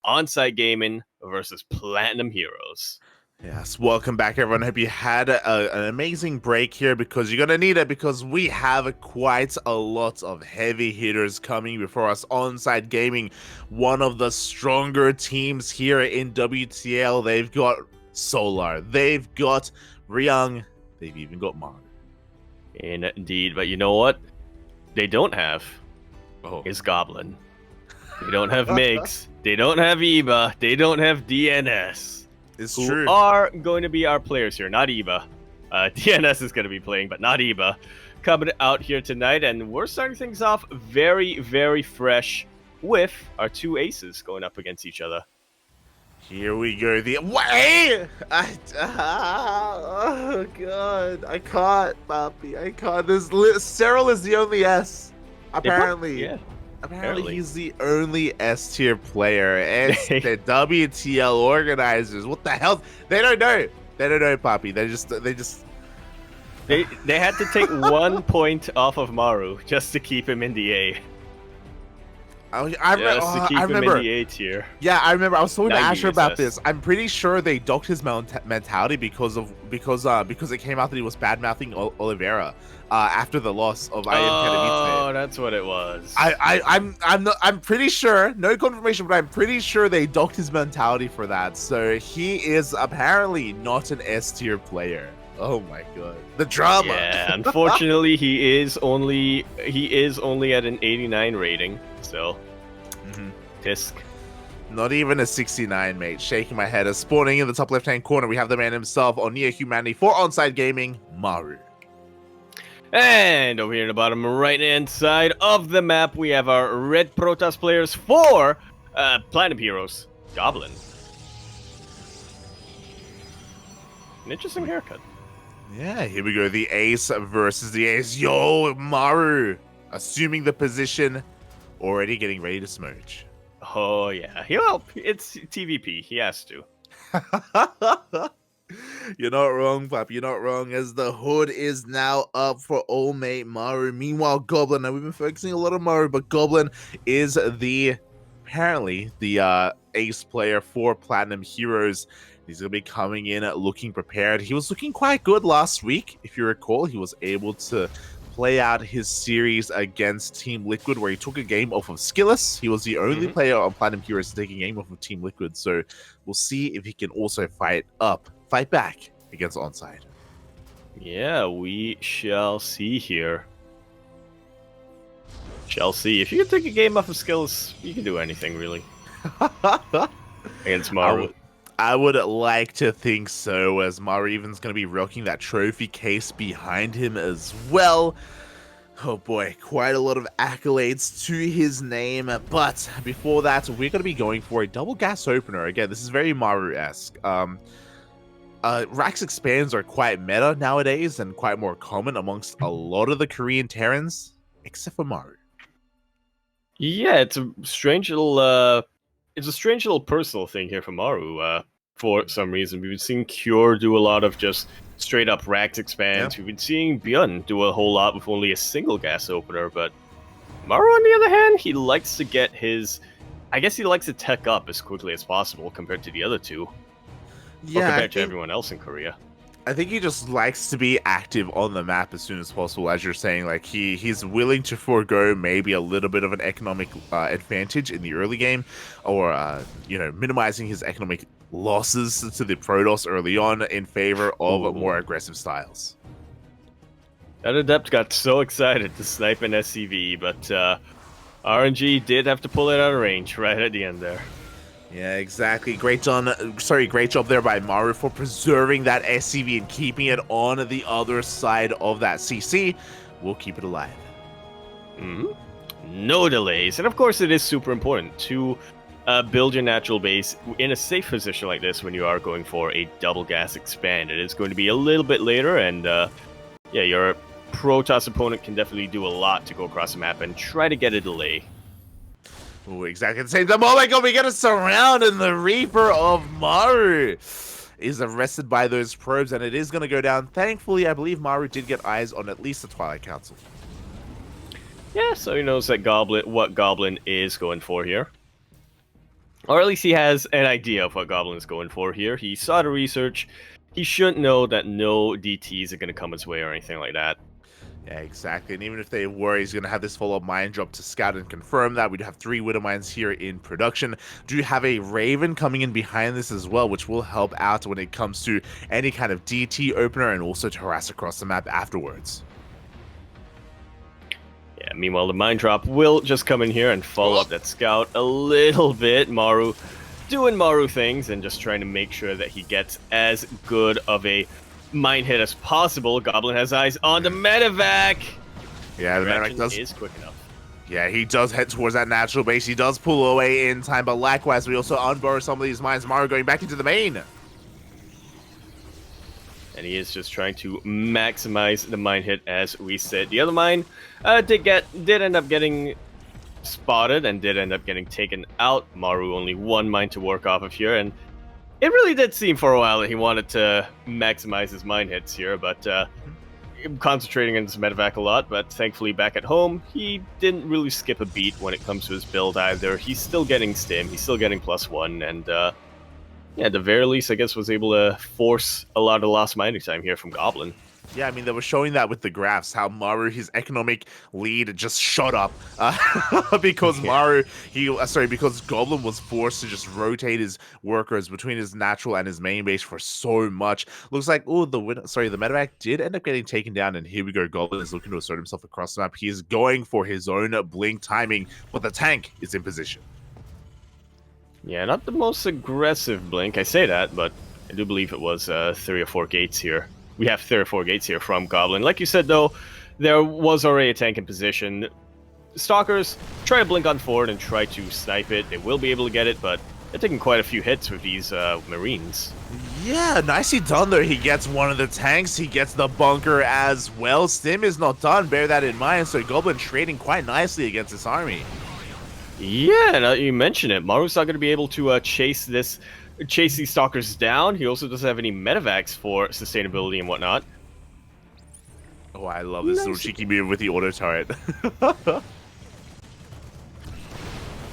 Onsyde Gaming versus Platinum Heroes. Yes, welcome back, everyone. Hope you had an amazing break here because you're going to need it because we have quite a lot of heavy hitters coming before us. Onsyde Gaming, one of the stronger teams here in WTL. They've got Solar, they've got Ryung, they've even got Maru. Indeed, but you know what? They don't have is Goblin. They don't have Migs. They don't have Eba. They don't have DNS. It's who true. are going to be our players here, not Eba. DNS is going to be playing, but not Eba. Coming out here tonight, and we're starting things off very, very fresh with our two aces going up against each other. Here we go. Oh god, I can't, Papi. I can't. Cyril is the only S. Apparently. Apparently he's the only S tier player. And the WTL organizers. What the hell? They don't know. They don't know, Papi. They had to take 1 point off of Maru just to keep him in the A. I remember. Him in the A tier. Yeah, I remember. I was talking to Asher about this. I'm pretty sure they docked his mentality because it came out that he was bad mouthing Oliveira after the loss of IM Oh, that's what it was. I'm pretty sure. No confirmation, but I'm pretty sure they docked his mentality for that. So he is apparently not an S tier player. Oh my god, the drama. Yeah, unfortunately, he is only at an 89 rating. So, Tisk. Not even a 69, mate. Shaking my head. As spawning in the top left-hand corner, we have the man himself on Near Humanity for Onsyde Gaming, Maru. And over here in the bottom right-hand side of the map, we have our red Protoss players for Platinum Heroes, Goblin. An interesting haircut. Yeah, here we go. The ace versus the ace. Yo, Maru, assuming the position, already getting ready to smooch. Oh, yeah. It's TVP. He has to. You're not wrong, Pop. You're not wrong, as the hood is now up for old mate Maru. Meanwhile, Goblin, now we've been focusing a lot on Maru, but Goblin is apparently the ace player for Platinum Heroes. He's going to be coming in looking prepared. He was looking quite good last week. If you recall, he was able to play out his series against Team Liquid, where he took a game off of Skilless. He was the only player on Platinum Heroes to take a game off of Team Liquid. So we'll see if he can also fight back against Onsyde. Yeah, we shall see here. Shall see. If you can take a game off of Skilless, you can do anything, really. Against Maru. I would like to think so, as Maru even's going to be rocking that trophy case behind him as well. Oh boy, quite a lot of accolades to his name. But before that, we're going to be going for a double gas opener. Again, this is very Maru-esque. Rax expands are quite meta nowadays and quite more common amongst a lot of the Korean Terrans, except for Maru. Yeah, it's a strange little personal thing here for Maru. For some reason, we've been seeing Cure do a lot of just straight up Rax expands. We've been seeing Byun do a whole lot with only a single gas opener. But Maru, on the other hand, he likes to get his. I guess he likes to tech up as quickly as possible compared to the other two. Yeah, or compared to everyone else in Korea. I think he just likes to be active on the map as soon as possible, as you're saying. Like he's willing to forego maybe a little bit of an economic advantage in the early game, or minimizing his economic losses to the Protoss early on in favor of more aggressive styles. That Adept got so excited to snipe an SCV, but RNG did have to pull it out of range right at the end there. Yeah, exactly. Great job there by Maru for preserving that SCV and keeping it on the other side of that CC. We'll keep it alive. No delays. And of course, it is super important to build your natural base in a safe position like this when you are going for a double gas expand. It is going to be a little bit later, and yeah, your Protoss opponent can definitely do a lot to go across the map and try to get a delay. Oh, exactly the same time. Oh my god, we get a surround, and the Reaper of Maru is arrested by those probes, and it is going to go down. Thankfully, I believe Maru did get eyes on at least the Twilight Council. Yeah, so he knows that what Goblin is going for here. Or at least he has an idea of what Goblin's going for here. He saw the research. He should know that no DTs are going to come his way or anything like that. Yeah, exactly. And even if they were, he's going to have this follow-up mine drop to scout and confirm that. We do have 3 Widow Mines here in production. Do have a Raven coming in behind this as well, which will help out when it comes to any kind of DT opener and also to harass across the map afterwards. Yeah, meanwhile, the mine drop will just come in here and follow up that scout a little bit. Maru doing Maru things and just trying to make sure that he gets as good of a mine hit as possible. Goblin has eyes on the medevac. Yeah, the medevac is quick enough. Yeah, he does head towards that natural base. He does pull away in time, but likewise, we also unburrow some of these mines. Maru going back into the main. And he is just trying to maximize the mine hit, as we said. The other mine did end up getting spotted and did end up getting taken out. Maru only 1 mine to work off of here, and it really did seem for a while that he wanted to maximize his mine hits here, but concentrating on his medevac a lot. But thankfully, back at home, he didn't really skip a beat when it comes to his build either. He's still getting stim, he's still getting +1, and yeah, at the very least, I guess was able to force a lot of lost mining time here from Goblin. Yeah, I mean, they were showing that with the graphs, how Maru, his economic lead just shot up because because Goblin was forced to just rotate his workers between his natural and his main base for so much. Looks like, oh, the medevac did end up getting taken down, and here we go. Goblin is looking to assert himself across the map. He is going for his own blink timing, but the tank is in position. Yeah, not the most aggressive blink, I say that, but I do believe it was 3 or 4 gates here. We have 3 or 4 gates here from Goblin. Like you said, though, there was already a tank in position. Stalkers try to blink on forward and try to snipe it. They will be able to get it, but they're taking quite a few hits with these Marines. Yeah, nicely done there. He gets one of the tanks. He gets the bunker as well. Stim is not done. Bear that in mind. So Goblin trading quite nicely against this army. Yeah, now you mention it. Maru's not going to be able to chase these stalkers down. He also doesn't have any medevacs for sustainability and whatnot. Oh, I love this little cheeky move with the auto turret.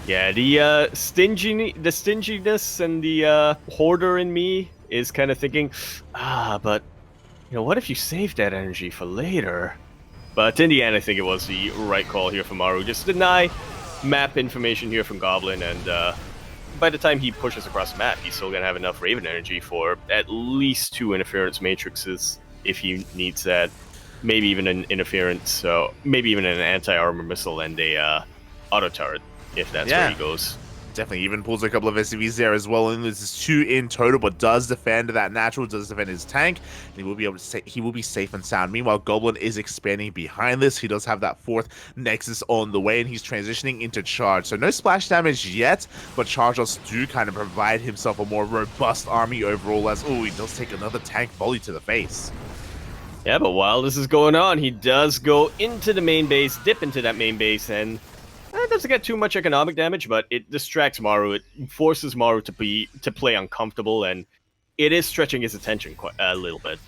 Yeah, the stinginess and the hoarder in me is kind of thinking, but you know, what if you save that energy for later? But in the end, I think it was the right call here from Maru. Just deny map information here from Goblin, and by the time he pushes across the map, he's still going to have enough Raven energy for at least 2 interference matrices if he needs that. Maybe even an interference, so maybe even an anti-armor missile and a auto turret, if that's where he goes. Definitely even pulls a couple of SCVs there as well, and this is 2 in total, but does defend that natural, does defend his tank, and he will be able to say he will be safe and sound. Meanwhile, Goblin is expanding behind this. He does have that 4th Nexus on the way, and he's transitioning into charge. So no splash damage yet, but charges do kind of provide himself a more robust army overall, as he does take another tank volley to the face. Yeah, but while this is going on, he does go into the main base, dip into that main base, and it doesn't get too much economic damage, but it distracts Maru. It forces Maru to play uncomfortable, and it is stretching his attention quite a little bit.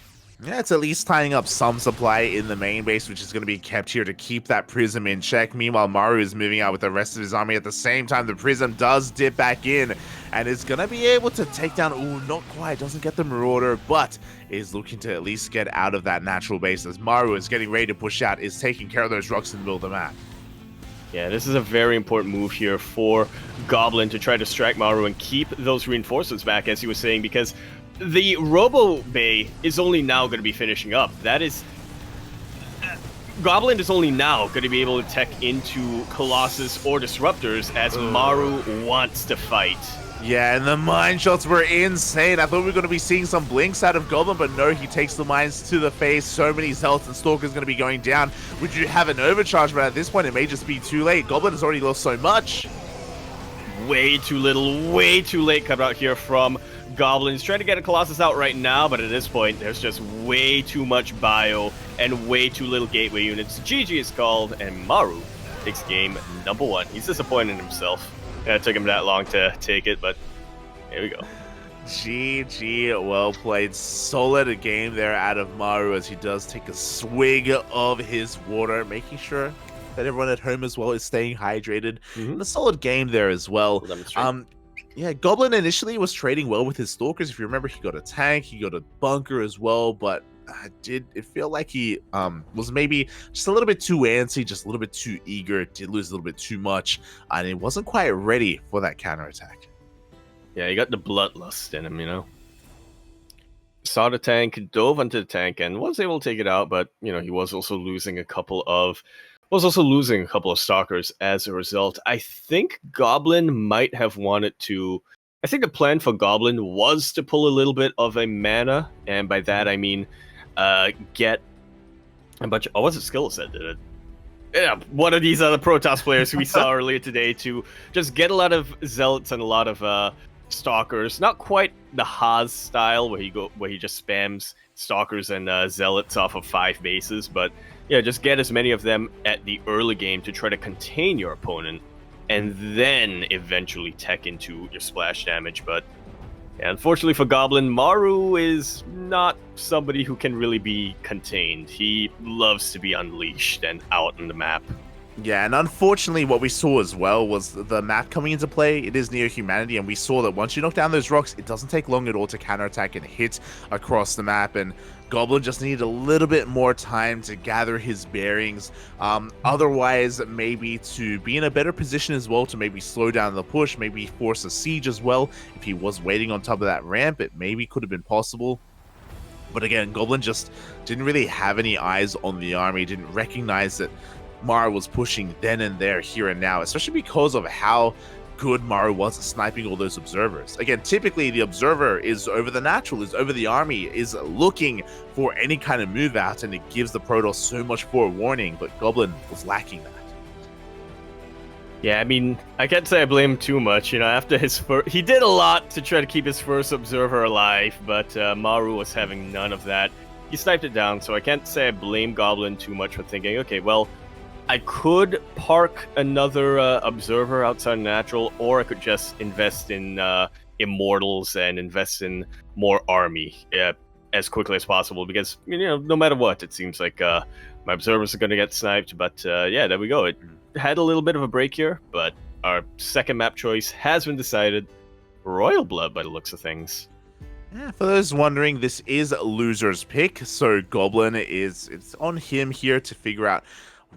Yeah, it's at least tying up some supply in the main base, which is going to be kept here to keep that Prism in check. Meanwhile, Maru is moving out with the rest of his army. At the same time, the Prism does dip back in and is going to be able to take down... not quite. Doesn't get the Marauder, but is looking to at least get out of that natural base as Maru is getting ready to push out, is taking care of those rocks in the middle of the map. Yeah, this is a very important move here for Goblin to try to distract Maru and keep those reinforcements back, as he was saying, because the Robo Bay is only now going to be finishing up. That is... Goblin is only now going to be able to tech into Colossus or Disruptors, as Maru wants to fight. Yeah, and the mine shots were insane. I thought we were going to be seeing some blinks out of Goblin, but no, he takes the mines to the face. So many Zealots and Stalkers going to be going down. Would you have an overcharge? But at this point, it may just be too late. Goblin has already lost so much. Way too little, way too late cut out here from Goblin. He's trying to get a Colossus out right now, but at this point, there's just way too much bio and way too little gateway units. GG is called, and Maru takes game number 1. He's disappointed in himself. It took him that long to take it, but here we go. GG, well played. Solid game there out of Maru as he does take a swig of his water, making sure that everyone at home as well is staying hydrated. And a solid game there as well. Yeah, Goblin initially was trading well with his Stalkers. If you remember, he got a tank, he got a bunker as well, but it feel like he was maybe just a little bit too antsy, just a little bit too eager, did lose a little bit too much, and it wasn't quite ready for that counterattack. Yeah, he got the bloodlust in him, you know. Saw the tank, dove onto the tank, and was able to take it out, but you know, he was also losing a couple of stalkers as a result. I think Goblin might have wanted to. I think the plan for Goblin was to pull a little bit of a mana, and by that I mean get a bunch of. Oh, what's it skill set? Did it? Yeah, one of these other Protoss players who we saw earlier today to just get a lot of zealots and a lot of stalkers. Not quite the Haas style where he just spams stalkers and zealots off of 5 bases, but yeah, just get as many of them at the early game to try to contain your opponent, and then eventually tech into your splash damage. But yeah, unfortunately for Goblin, Maru is not somebody who can really be contained. He loves to be unleashed and out on the map. Yeah, and unfortunately what we saw as well was the map coming into play. It is Neo-Humanity, and we saw that once you knock down those rocks, it doesn't take long at all to counterattack and hit across the map, and Goblin just needed a little bit more time to gather his bearings. Otherwise, maybe to be in a better position as well to maybe slow down the push, maybe force a siege as well. If he was waiting on top of that ramp, it maybe could have been possible. But again, Goblin just didn't really have any eyes on the army, didn't recognize that Maru was pushing then and there, here and now, especially because of how good Maru was at sniping all those observers. Again, typically the observer is over the natural, is over the army, is looking for any kind of move out, and it gives the Protoss so much forewarning, but Goblin was lacking that. Yeah, I mean, I can't say I blame him too much. You know, after his first, he did a lot to try to keep his first observer alive, but Maru was having none of that. He sniped it down, so I can't say I blame Goblin too much for thinking, okay, well, I could park another observer outside natural, or I could just invest in immortals and invest in more army as quickly as possible, because, you know, no matter what, it seems like my observers are going to get sniped. But yeah, there we go. It had a little bit of a break here, but our second map choice has been decided. Royal Blood, by the looks of things. Yeah, for those wondering, this is loser's pick, so Goblin it's on him here to figure out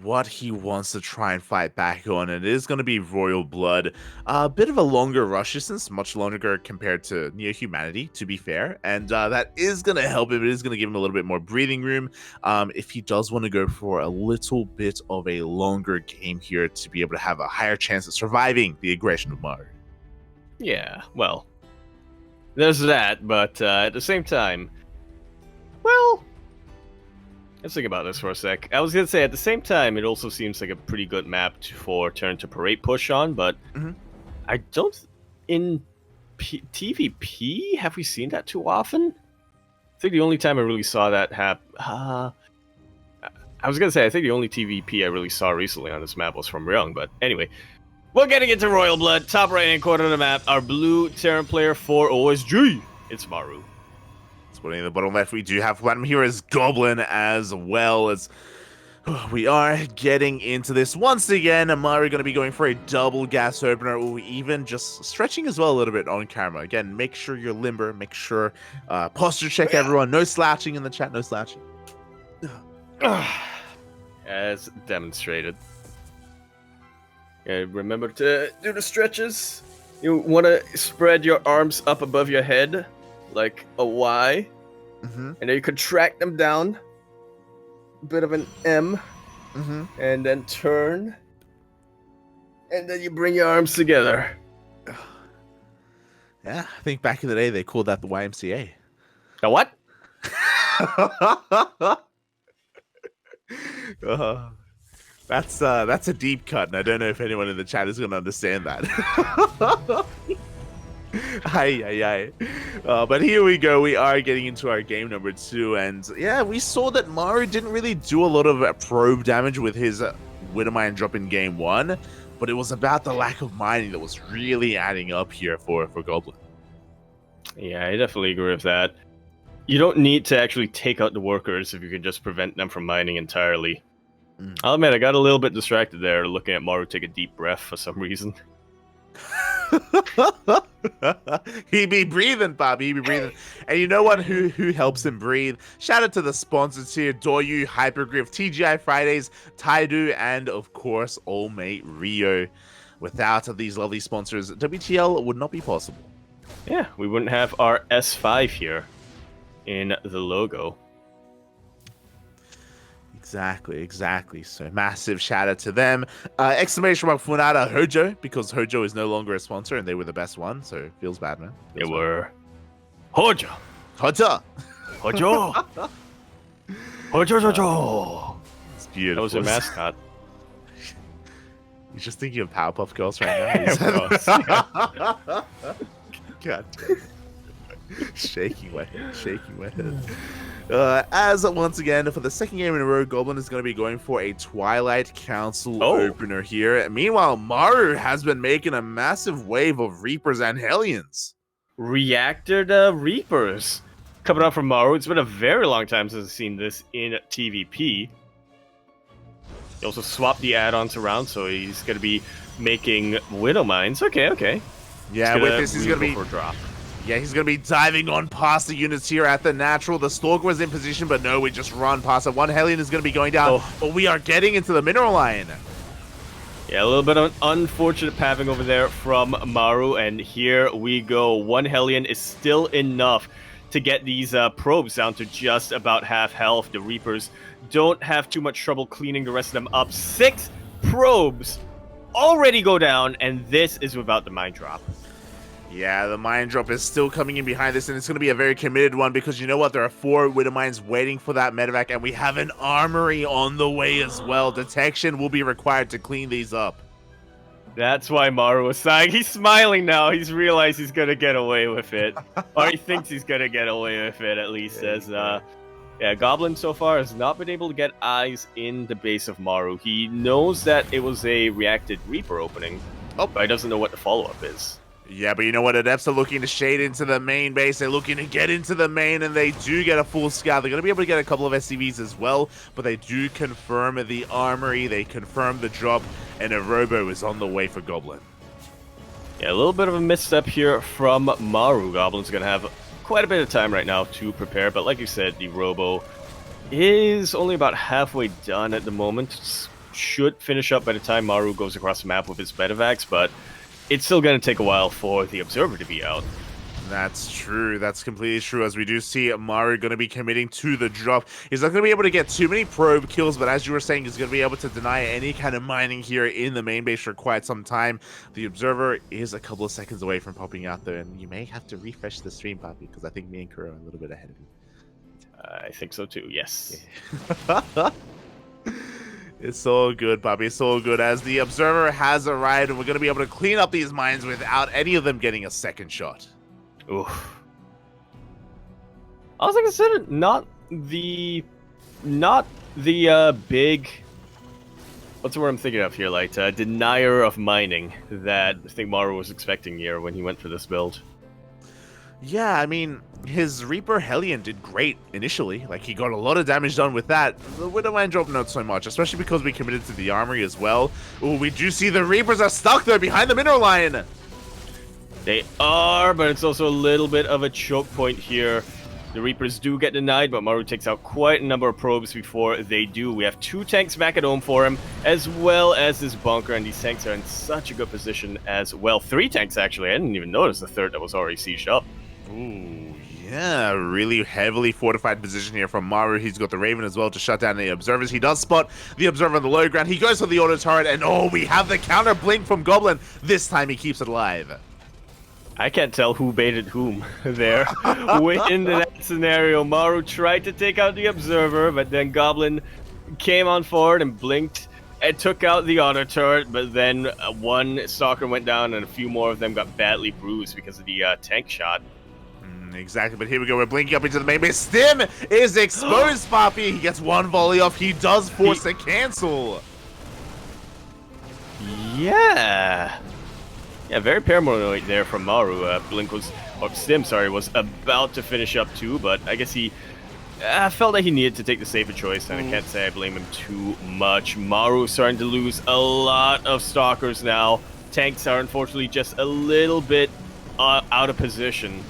what he wants to try and fight back on. It is going to be Royal Blood. A bit of a longer rush distance, much longer compared to Neo-Humanity, to be fair, and that is going to help him. It is going to give him a little bit more breathing room if he does want to go for a little bit of a longer game here to be able to have a higher chance of surviving the aggression of Maru. Yeah, well, there's that, but at the same time, well, let's think about this for a sec. I was going to say, at the same time, it also seems like a pretty good map for turn to parade push on, but I don't... In TVP, have we seen that too often? I think the only time I really saw that happen... I was going to say, I think the only TVP I really saw recently on this map was from Ryung, but anyway. We're getting into Royal Blood, top right-hand corner of the map. Our blue Terran player for OSG. It's Maru. In the bottom left, we do have Platinum here as Goblin as well. As we are getting into this once again. Maru going to be going for a double gas opener, or even just stretching as well a little bit on camera. Again, make sure you're limber, make sure posture check everyone. No slouching in the chat, no slouching. As demonstrated. Yeah, remember to do the stretches. You want to spread your arms up above your head like a Y. And then you contract them down, a bit of an M, and then turn, and then you bring your arms together. Yeah, I think back in the day they called that the YMCA. The what? That's a deep cut, and I don't know if anyone in the chat is going to understand that. But here we go. We are getting into our game number 2, and yeah, we saw that Maru didn't really do a lot of probe damage with his Widowmine drop in game 1, but it was about the lack of mining that was really adding up here for Goblin. Yeah, I definitely agree with that. You don't need to actually take out the workers if you can just prevent them from mining entirely. I'll admit, I got a little bit distracted there looking at Maru take a deep breath for some reason. He be breathing, Bobby. He be breathing. And you know what? Who helps him breathe? Shout out to the sponsors here: Doyu, Hypergriff, TGI Fridays, Taidu, and of course, Old Mate Rio. Without these lovely sponsors, WTL would not be possible. Yeah, we wouldn't have our S5 here in the logo. Exactly. So massive shout out to them. Exclamation mark Funada Hojo, because Hojo is no longer a sponsor and they were the best one. So feels bad, man. They were Hojo. Hojo. Hojo. Hojo. It's beautiful. That was their mascot. You're just thinking of Powerpuff Girls right now. God damn it. Shaking my head. As once again, for the second game in a row, Goblin is going to be going for a Twilight Council opener here. Meanwhile, Maru has been making a massive wave of Reapers and Hellions. Reacted Reapers coming up from Maru. It's been a very long time since I've seen this in TVP. He also swapped the add-ons around, so he's going to be making Widow Mines. Okay. Yeah, with this, he's going to be... for drop. Yeah, he's going to be diving on past the units here at the natural. The Stalker was in position, but no, we just run past it. One Hellion is going to be going down, but we are getting into the mineral line. Yeah, a little bit of an unfortunate pathing over there from Maru, and here we go. One Hellion is still enough to get these probes down to just about half health. The Reapers don't have too much trouble cleaning the rest of them up. 6 probes already go down, and this is without the mine drop. Yeah, the mine drop is still coming in behind this, and it's going to be a very committed one because you know what? There are 4 Widow Mines waiting for that medevac, and we have an armory on the way as well. Detection will be required to clean these up. That's why Maru was sighing. He's smiling now. He's realized he's going to get away with it. Or he thinks he's going to get away with it, at least. Yeah, Goblin so far has not been able to get eyes in the base of Maru. He knows that it was a reacted Reaper opening, but he doesn't know what the follow-up is. Yeah, but you know what? Adepts are looking to shade into the main base. They're looking to get into the main, and they do get a full scout. They're going to be able to get a couple of SCVs as well, but they do confirm the armory. They confirm the drop, and a Robo is on the way for Goblin. Yeah, a little bit of a misstep here from Maru. Goblin's going to have quite a bit of time right now to prepare, but like you said, the Robo is only about halfway done at the moment. Should finish up by the time Maru goes across the map with his medevacs, but it's still going to take a while for the Observer to be out. That's true. That's completely true, as we do see Maru going to be committing to the drop. He's not going to be able to get too many probe kills, but as you were saying, he's going to be able to deny any kind of mining here in the main base for quite some time. The Observer is a couple of seconds away from popping out there, and you may have to refresh the stream, Poppy, because I think me and Kuro are a little bit ahead of you. I think so too, yes. Yeah. It's all good, Bobby. It's all good, as the Observer has arrived, and we're going to be able to clean up these mines without any of them getting a second shot. Oof. I was considered not the big, what's the word I'm thinking of here, like denier of mining that I think Maru was expecting here when he went for this build. Yeah, I mean, his Reaper Hellion did great initially. Like, he got a lot of damage done with that. The Widow Mine drop, not so much, especially because we committed to the armory as well. Ooh, we do see the Reapers are stuck there behind the mineral line. They are, but it's also a little bit of a choke point here. The Reapers do get denied, but Maru takes out quite a number of probes before they do. We have 2 tanks back at home for him, as well as this bunker, and these tanks are in such a good position as well. 3 tanks, actually. I didn't even notice the 3rd that was already sieged up. Ooh, yeah, really heavily fortified position here from Maru. He's got the Raven as well to shut down the Observers. He does spot the Observer on the low ground. He goes for the auto turret, and oh, we have the counter blink from Goblin. This time he keeps it alive. I can't tell who baited whom there. In that scenario, Maru tried to take out the Observer, but then Goblin came on forward and blinked and took out the auto turret, but then one Stalker went down and a few more of them got badly bruised because of the tank shot. Exactly, but here we go. We're blinking up into the main base. Stim is exposed, Poppy. He gets 1 volley off. He does force a cancel. Yeah, very paranoid there from Maru. Blink was, or Stim, sorry, was about to finish up too, but I guess he felt that he needed to take the safer choice, and I can't say I blame him too much. Maru starting to lose a lot of Stalkers now. tanks are unfortunately just a little bit out of position.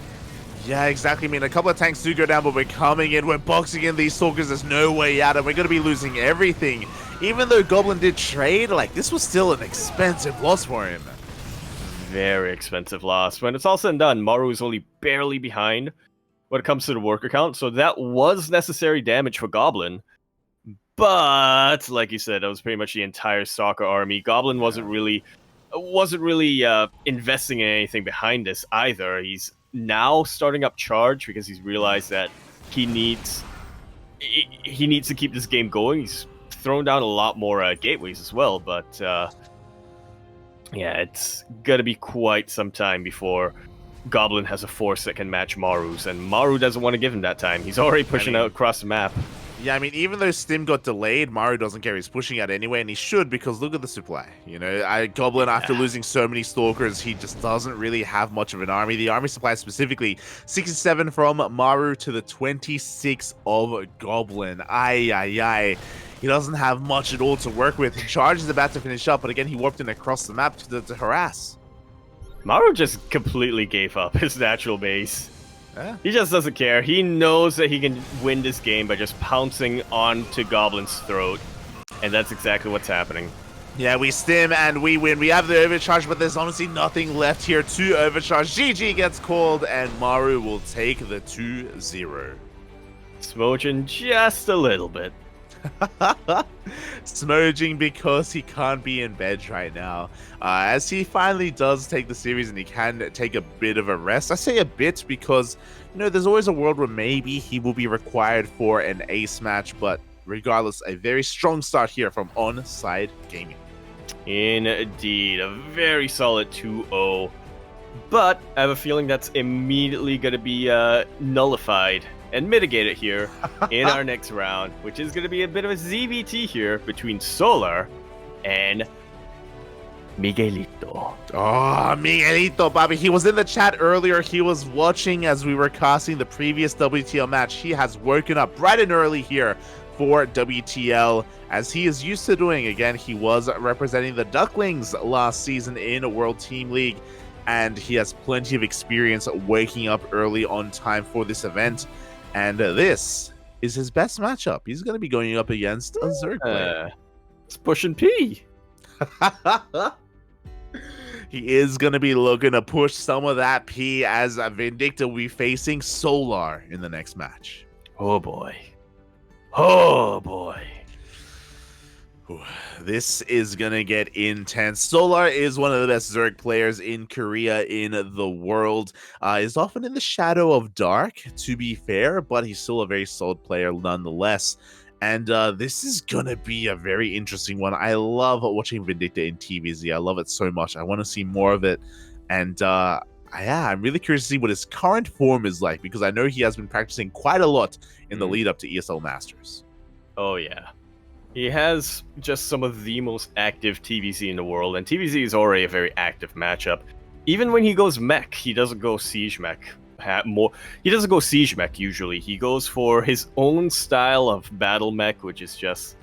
Yeah, exactly. I mean, a couple of tanks do go down, but we're coming in. We're boxing in these Stalkers. There's no way out, and we're going to be losing everything. Even though Goblin did trade, like, this was still an expensive loss for him. Very expensive loss. When it's all said and done, Maru is only barely behind when it comes to the worker count, so that was necessary damage for Goblin. But, like you said, that was pretty much the entire Stalker army. Goblin wasn't really investing in anything behind this either. He's now starting up Charge because he's realized that he needs to keep this game going. He's thrown down a lot more gateways as well, but yeah, it's gonna be quite some time before Goblin has a force that can match Maru's, and Maru doesn't want to give him that time. He's already pushing out across the map. Yeah, I mean, even though Stim got delayed, Maru doesn't care. He's pushing out anyway, and he should, because look at the supply. You know, Goblin, after losing so many Stalkers, he just doesn't really have much of an army. The army supply specifically, 67 from Maru to the 26 of Goblin. Ay. He doesn't have much at all to work with. Charge is about to finish up, but again, he warped in across the map to harass. Maru just completely gave up his natural base. Yeah. He just doesn't care. He knows that he can win this game by just pouncing onto Goblin's throat. And that's exactly what's happening. Yeah, we stim and we win. We have the overcharge, but there's honestly nothing left here to overcharge. GG gets called, and Maru will take the 2-0. Smoging just a little bit. Smoging because he can't be in bed right now. As he finally does take the series and he can take a bit of a rest. I say a bit because, you know, there's always a world where maybe he will be required for an ace match, but regardless, a very strong start here from Onsyde Gaming. Indeed, a very solid 2-0. But I have a feeling that's immediately going to be nullified and mitigated here in our next round, which is going to be a bit of a ZVT here between Solar and Miguelito. Oh, Miguelito, Bobby. He was in the chat earlier. He was watching as we were casting the previous WTL match. He has woken up bright and early here for WTL, as he is used to doing. Again, he was representing the Ducklings last season in a World Team League, and he has plenty of experience waking up early on time for this event. And this is his best matchup. He's going to be going up against a Zerg player. It's pushing P. He is going to be looking to push some of that P, as Vindicta will be facing Solar in the next match. Oh boy. Oh boy. This is gonna get intense. Solar is one of the best Zerg players in Korea in the world. Is often in the shadow of Dark, to be fair, but he's still a very solid player nonetheless. And this is gonna be a very interesting one. I love watching Vindicta in TVZ. I love it so much. I want to see more of it. And yeah, I'm really curious to see what his current form is like, because I know he has been practicing quite a lot in the lead up to ESL Masters. Oh yeah. He has just some of the most active TVZ in the world, and TVZ is already a very active matchup. Even when he goes mech, he doesn't go siege mech. He doesn't go siege mech usually. He goes for his own style of battle mech, which is just,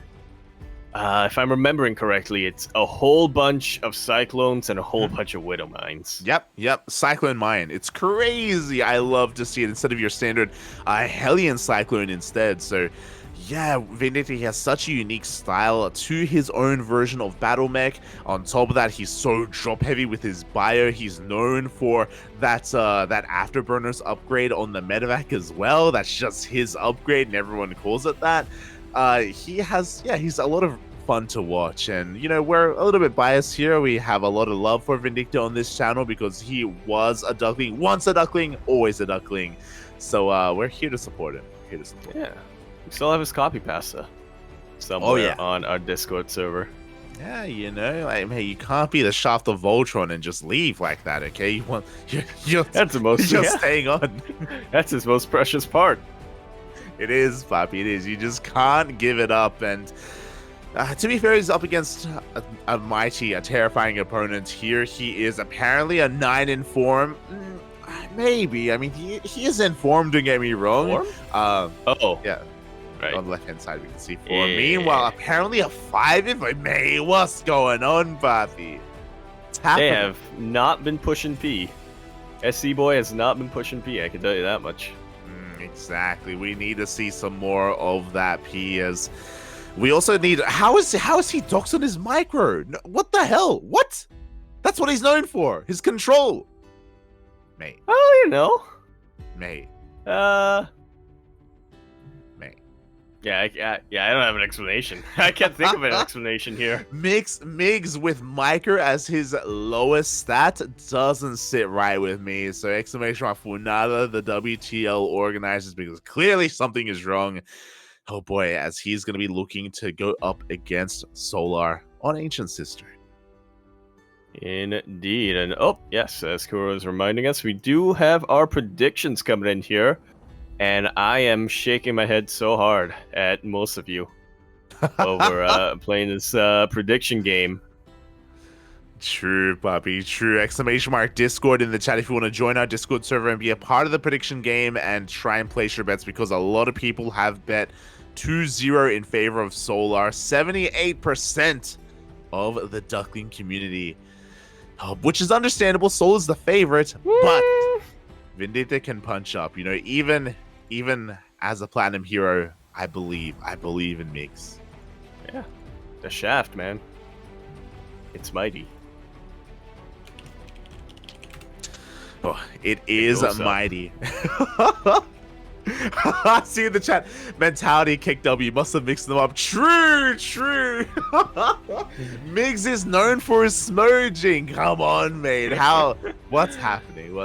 if I'm remembering correctly, it's a whole bunch of cyclones and a whole bunch of widow mines. Yep. Cyclone mine. It's crazy. I love to see it instead of your standard Hellion cyclone instead. So yeah, Vindicta has such a unique style to his own version of battle mech. On top of that, he's so drop heavy with his bio. He's known for that afterburners upgrade on the medevac as well. That's just his upgrade, and everyone calls it that. He's a lot of fun to watch, and you know, we're a little bit biased here. We have a lot of love for Vindicta on this channel because he was a Duckling, once a Duckling, always a Duckling. So we're here to support him. Yeah. We still have his copy pasta somewhere on our Discord server. Yeah, you know, like, hey, you can't be the Shaft of Voltron and just leave like that, okay? That's the most. You're staying on. That's his most precious part. It is, Papi. It is. You just can't give it up. And to be fair, he's up against a terrifying opponent here. He is apparently a 9 in form. Maybe. I mean, he is in form. Don't get me wrong. Yeah. Right. On the left hand side we can see 4. Yeah. Meanwhile, apparently a 5 if I may. What's going on, Papi? happening? They have not been pushing P. SC Boy has not been pushing P, I can tell you that much. Exactly. We need to see some more of that P as we also need... How is he doxed on his micro? What the hell? What? That's what he's known for. His control. Mate. Oh, you know. Mate. Mate. Yeah, I don't have an explanation. I can't think of an explanation here. Migs with micro as his lowest stat doesn't sit right with me. So exclamation mark for Funada, the WTL organizers, because clearly something is wrong. Oh boy, as he's going to be looking to go up against Solar on Ancient Sister. Indeed. And oh, yes, as Kuro is reminding us, we do have our predictions coming in here. And I am shaking my head so hard at most of you over playing this prediction game. True, Bobby, true. Exclamation mark Discord in the chat if you want to join our Discord server and be a part of the prediction game and try and place your bets, because a lot of people have bet 2-0 in favor of Solar. 78% of the Duckling community, which is understandable. Solar's the favorite, but Vindicta can punch up. You know, even as a platinum hero, I believe in Migs. Yeah, the shaft, man. It's mighty. Oh, it is mighty. See in the chat, mentality kick W must have mixed them up. True. Migs is known for his smudging. Come on, mate. What's happening?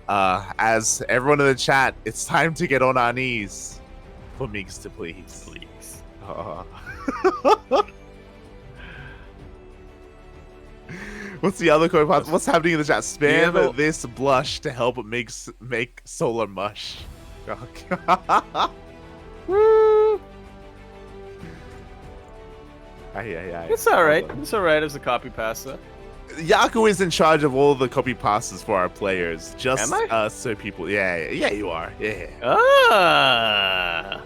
As everyone in the chat, it's time to get on our knees for Migs to please. What's the other code? What's happening in the chat? Spam this blush to help Migs make Solar mush. It's alright. It's alright as a copy passer. Yaku is in charge of all the copy passes for our players. Just Am I? So people... Yeah, you are. Yeah. Ah!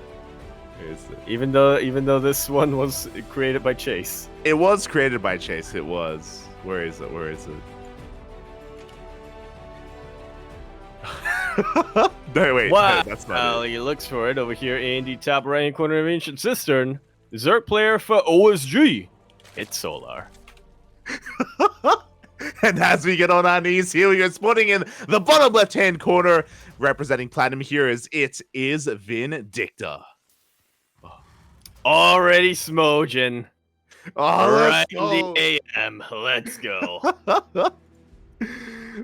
Even though this one was created by Chase. It was created by Chase. It was. Where is it? No, wait. Wow. No, that's not it. He looks for it over here in the top right corner of Ancient Cistern. Zerk player for OSG. It's Solar. And as we get on our knees here, we are spotting in the bottom left-hand corner, representing Platinum Heroes, it is Vindicta. Already smojin'. Right in the AM. Let's go.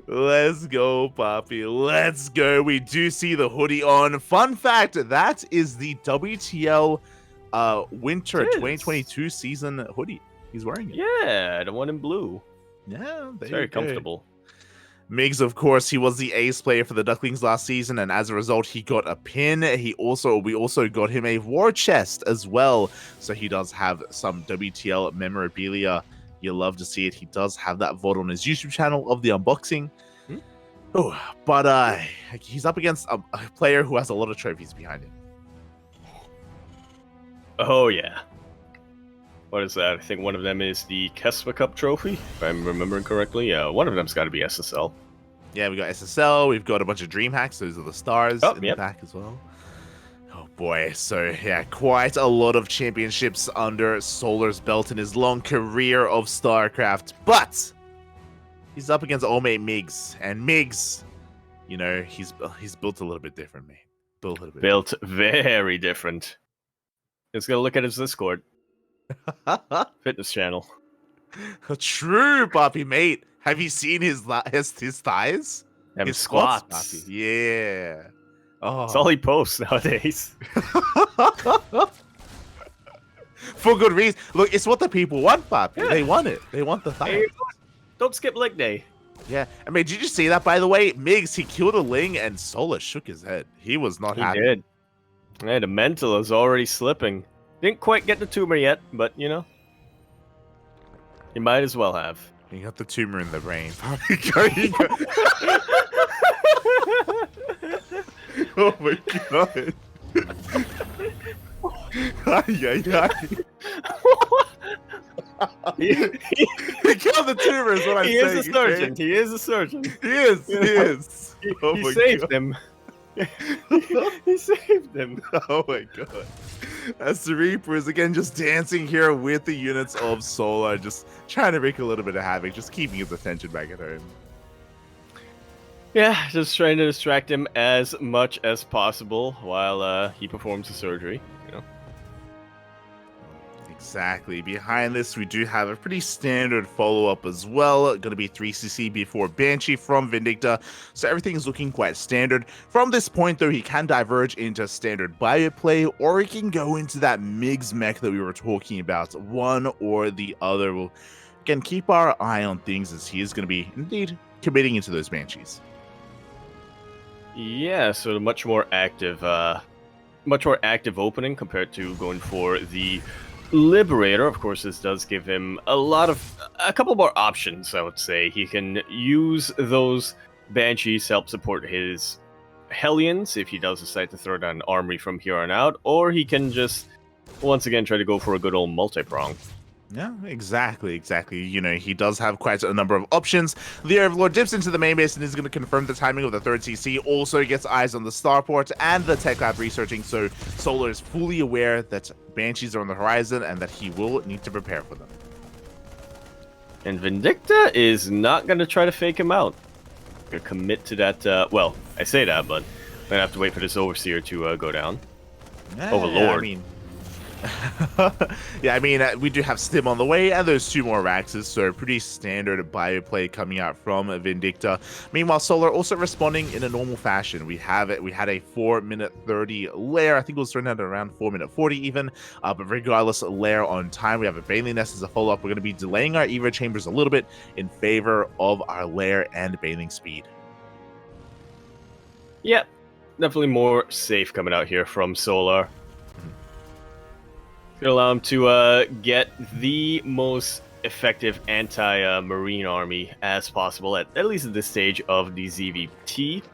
Let's go, Poppy. Let's go. We do see the hoodie on. Fun fact, that is the WTL Winter 2022 season hoodie. He's wearing it. Yeah, the one in blue. Yeah, it's very comfortable. Migs, of course, he was the ace player for the Ducklings last season, and as a result, he got a pin. We also got him a war chest as well, so he does have some WTL memorabilia. You'll love to see it. He does have that VOD on his YouTube channel of the unboxing. Oh, but he's up against a player who has a lot of trophies behind him. Oh yeah. What is that? I think one of them is the Kespa Cup trophy, if I'm remembering correctly. Yeah, one of them's got to be SSL. Yeah, we got SSL. We've got a bunch of dream hacks. Those are the stars in the back as well. Oh boy, so yeah, quite a lot of championships under Solar's belt in his long career of StarCraft. But he's up against old mate Migs, and Migs, you know, he's built a little bit different, mate. Built very different. Let's go look at his Discord. Fitness channel. True, Poppy, mate. Have you seen his thighs? His squats. Poppy. Yeah. Oh. That's all he posts nowadays. For good reason. Look, it's what the people want, Poppy. Yeah. They want it. They want the thighs. Hey, don't skip leg day. Yeah. I mean, did you see that, by the way? Migs, he killed a Ling, and Solar shook his head. He was not happy. He did. Yeah, the mental is already slipping. Didn't quite get the tumor yet, but, you know, you might as well have. You got the tumor in the brain. Oh my god. to kill the tumor is what I'm He saying. is a surgeon. Okay? He is a surgeon. He is. You He know? is. Oh He my saved God. them. He saved them. Oh my God. As the Reaper is again just dancing here with the units of Solar, just trying to wreak a little bit of havoc, just keeping his attention back at home. Yeah, just trying to distract him as much as possible while he performs the surgery. You know. Exactly. Behind this, we do have a pretty standard follow-up as well. Going to be 3CC before Banshee from Vindicta. So everything is looking quite standard. From this point, though, he can diverge into standard bio play, or he can go into that MiGs mech that we were talking about. One or the other. We'll, again, keep our eye on things as he is going to be, indeed, committing into those Banshees. Yeah, so much more active opening compared to going for the Liberator. Of course, this does give him a couple more options, I would say. He can use those Banshees to help support his Hellions if he does decide to throw down an armory from here on out, or he can just, once again, try to go for a good old multi-prong. Yeah, exactly. You know, he does have quite a number of options. The Overlord dips into the main base and is going to confirm the timing of the third CC. Also gets eyes on the starport and the tech lab researching, so Solar is fully aware that Banshees are on the horizon and that he will need to prepare for them. And Vindicta is not going to try to fake him out. Going to commit to that, well, I say that, but I'm going to have to wait for this Overseer to go down. Overlord. Yeah, I mean, we do have Stim on the way, and there's 2 more Raxes, so pretty standard bio play coming out from Vindicta. Meanwhile, Solar also responding in a normal fashion. We had a 4-minute 30 lair. I think it was turned out around 4-minute 40 even. But regardless, lair on time. We have a Baneling Nest as a follow-up. We're going to be delaying our Evo Chambers a little bit in favor of our lair and Baneling speed. Yep, definitely more safe coming out here from Solar. Gonna allow him to get the most effective anti-marine army as possible, at least at this stage of the ZVT,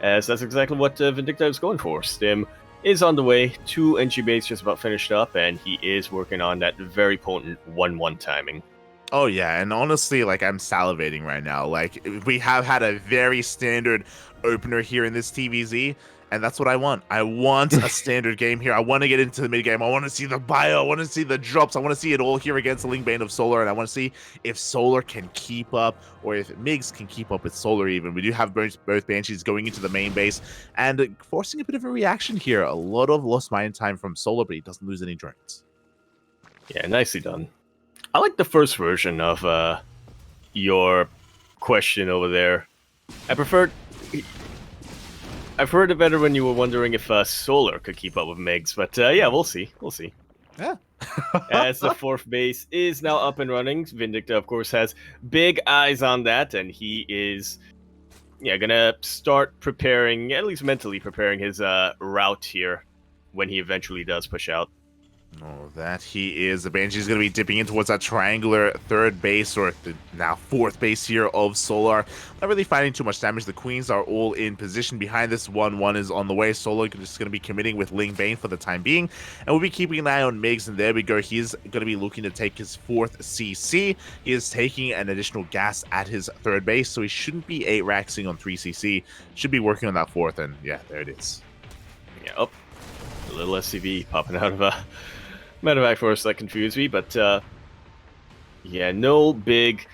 as that's exactly what Vindicta is going for. Stim is on the way, 2 NG base just about finished up, and he is working on that very potent 1-1 timing. Oh yeah, and honestly, like, I'm salivating right now. Like, we have had a very standard opener here in this TVZ, and that's what I want. I want a standard game here. I want to get into the mid game. I want to see the bio. I want to see the drops. I want to see it all here against the Lingbane of Solar, and I want to see if Solar can keep up, or if MiGs can keep up with Solar even. We do have both Banshees going into the main base, and forcing a bit of a reaction here. A lot of lost mine time from Solar, but he doesn't lose any drones. Yeah, nicely done. I like the first version of your question over there. I preferred it better when you were wondering if Solar could keep up with MiGs, but yeah, we'll see. Yeah. As the 4th base is now up and running, Vindicta, of course, has big eyes on that, and he is, gonna start preparing, at least mentally preparing his route here when he eventually does push out. Oh, that he is. The Banshee is going to be dipping in towards that triangular 3rd base, or the now 4th base here of Solar. Not really finding too much damage. The Queens are all in position. Behind this, 1-1 is on the way. Solar is just going to be committing with Ling Bane for the time being. And we'll be keeping an eye on MiGs, and there we go. He's going to be looking to take his 4th CC. He is taking an additional gas at his 3rd base, so he shouldn't be 8-raxing on 3CC. Should be working on that 4th, and yeah, there it is. Yeah, oh, a little SCV popping out of a medevac for us that confused me, but yeah, no bricks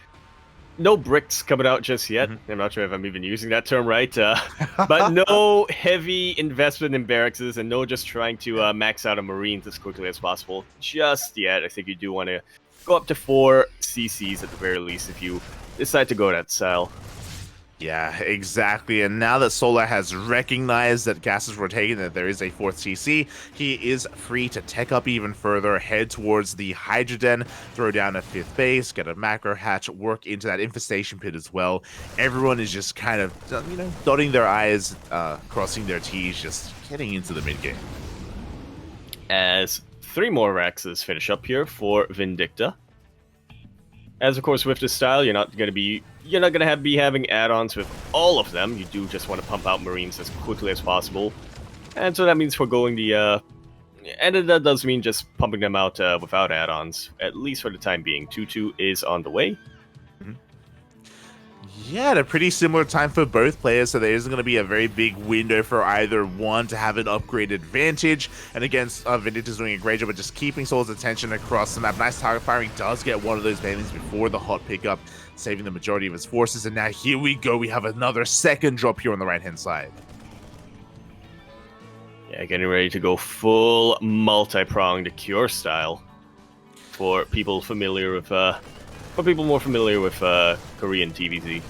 coming out just yet. I'm not sure if I'm even using that term right, but no heavy investment in barracks, and no just trying to max out a Marines as quickly as possible just yet. I think you do want to go up to 4 CCs at the very least if you decide to go that style. Yeah, exactly. And now that Solar has recognized that gases were taken, that there is a 4th CC, he is free to tech up even further, head towards the Hydrogen, throw down a 5th base, get a macro hatch, work into that infestation pit as well. Everyone is just kind of, dotting their I's, crossing their T's, just getting into the mid game. As 3 more Raxes finish up here for Vindicta. As of course, with this style, you're not gonna be having add-ons with all of them. You do just want to pump out Marines as quickly as possible, and so that means foregoing the and that does mean just pumping them out without add-ons, at least for the time being. 2-2 is on the way. Yeah, at a pretty similar time for both players, so there isn't going to be a very big window for either one to have an upgrade advantage. And again, Vindicta's doing a great job of just keeping Soul's attention across the map. Nice target firing, does get one of those banelings before the hot pickup, saving the majority of his forces. And now here we go, we have another second drop here on the right-hand side. Yeah, getting ready to go full multi-pronged Cure style for people familiar with, more familiar with Korean TVZ.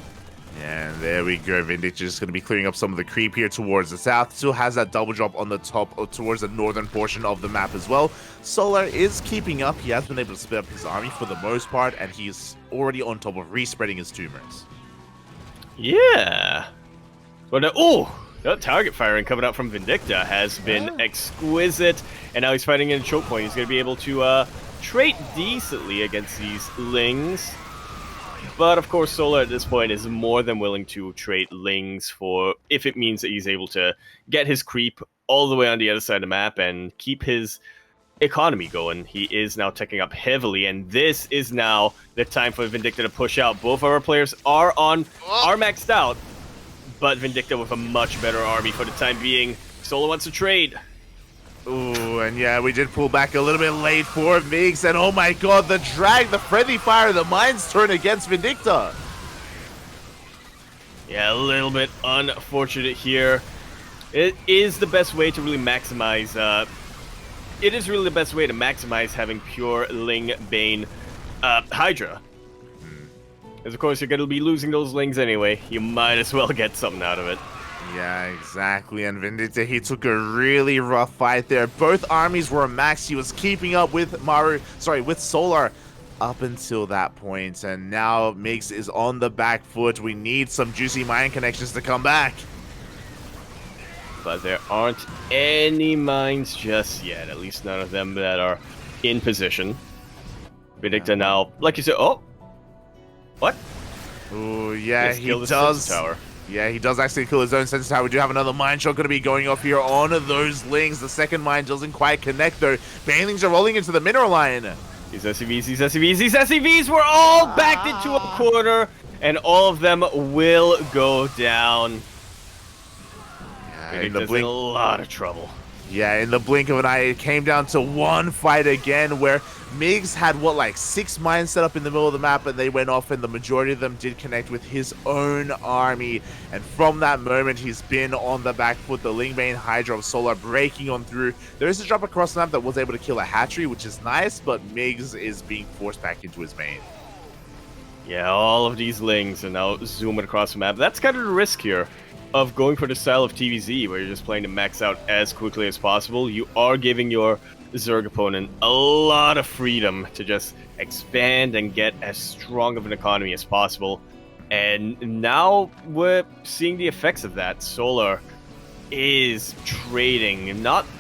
And there we go. Vindicta just going to be clearing up some of the creep here towards the south. Still has that double drop on the top towards the northern portion of the map as well. Solar is keeping up. He has been able to split up his army for the most part, and he's already on top of respreading his tumors. Yeah. But that target firing coming out from Vindicta has been exquisite, and now he's fighting in a choke point. He's going to be able to trait decently against these Lings. But of course, Solar at this point is more than willing to trade Lings for if it means that he's able to get his creep all the way on the other side of the map and keep his economy going. He is now taking up heavily, and this is now the time for Vindicta to push out. Both of our players are maxed out, but Vindicta with a much better army for the time being. Solar wants to trade. Ooh, and yeah, we did pull back a little bit late for Migs, and oh my god, the drag, the friendly fire, the mines turn against Vindicta. Yeah, a little bit unfortunate here. It is the best way to really maximize, having pure Ling Bane Hydra. As of course, you're going to be losing those Lings anyway. You might as well get something out of it. Yeah, exactly. And Vindicta, he took a really rough fight there. Both armies were maxed. He was keeping up with with Solar up until that point. And now Migs is on the back foot. We need some juicy mine connections to come back. But there aren't any mines just yet. At least none of them that are in position. Vindicta now, like you said, what? Ooh, yeah, he does. Tower. Yeah, he does actually kill his own sensor tower. We do have another mine shot going to be going off here on those Lings. The second mine doesn't quite connect, though. Banelings are rolling into the mineral line. These SCVs were all backed into a corner, and all of them will go down. Yeah, in a lot of trouble. Yeah, in the blink of an eye, it came down to one fight again where Migs had, like 6 mines set up in the middle of the map, and they went off, and the majority of them did connect with his own army. And from that moment, he's been on the back foot. The Lingbane Hydra of Solar breaking on through. There is a drop across the map that was able to kill a hatchery, which is nice, but Migs is being forced back into his main. Yeah, all of these Lings are now zooming across the map. That's kind of the risk here of going for the style of TVZ, where you're just playing to max out as quickly as possible. You are giving your Zerg opponent a lot of freedom to just expand and get as strong of an economy as possible. And now we're seeing the effects of that. Solar is trading.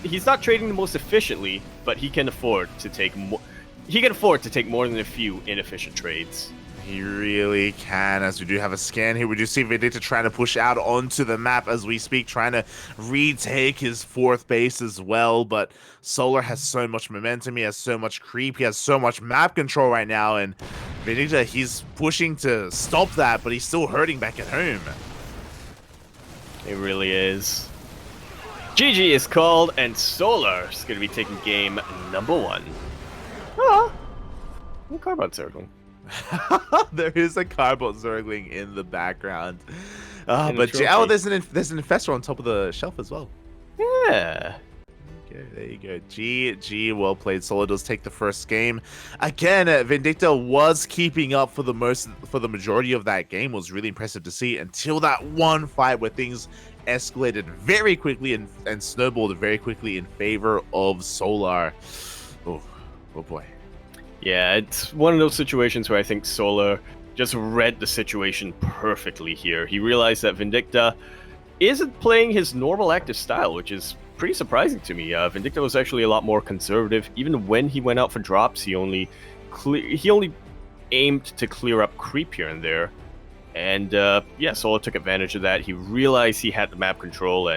He's not trading the most efficiently, but he can afford to take more. He can afford to take more than a few inefficient trades. He really can, as we do have a scan here. We do see Vindicta trying to push out onto the map as we speak, trying to retake his 4th base as well, but Solar has so much momentum, he has so much creep, he has so much map control right now, and Vindicta, he's pushing to stop that, but he's still hurting back at home. It really is. GG is called, and Solar is going to be taking game number 1. Oh, carbon circling. There is a cardboard zergling in the background. But there's an infestor on top of the shelf as well. Yeah. Okay, there you go. GG, well played. Solar does take the first game. Again, Vindicta was keeping up for the majority of that game. Was really impressive to see until that one fight where things escalated very quickly and snowballed very quickly in favor of Solar. Oh boy. Yeah, it's one of those situations where I think Solar just read the situation perfectly here. He realized that Vindicta isn't playing his normal active style, which is pretty surprising to me. Vindicta was actually a lot more conservative. Even when he went out for drops, he only aimed to clear up creep here and there. And yeah, Solar took advantage of that. He realized he had the map control,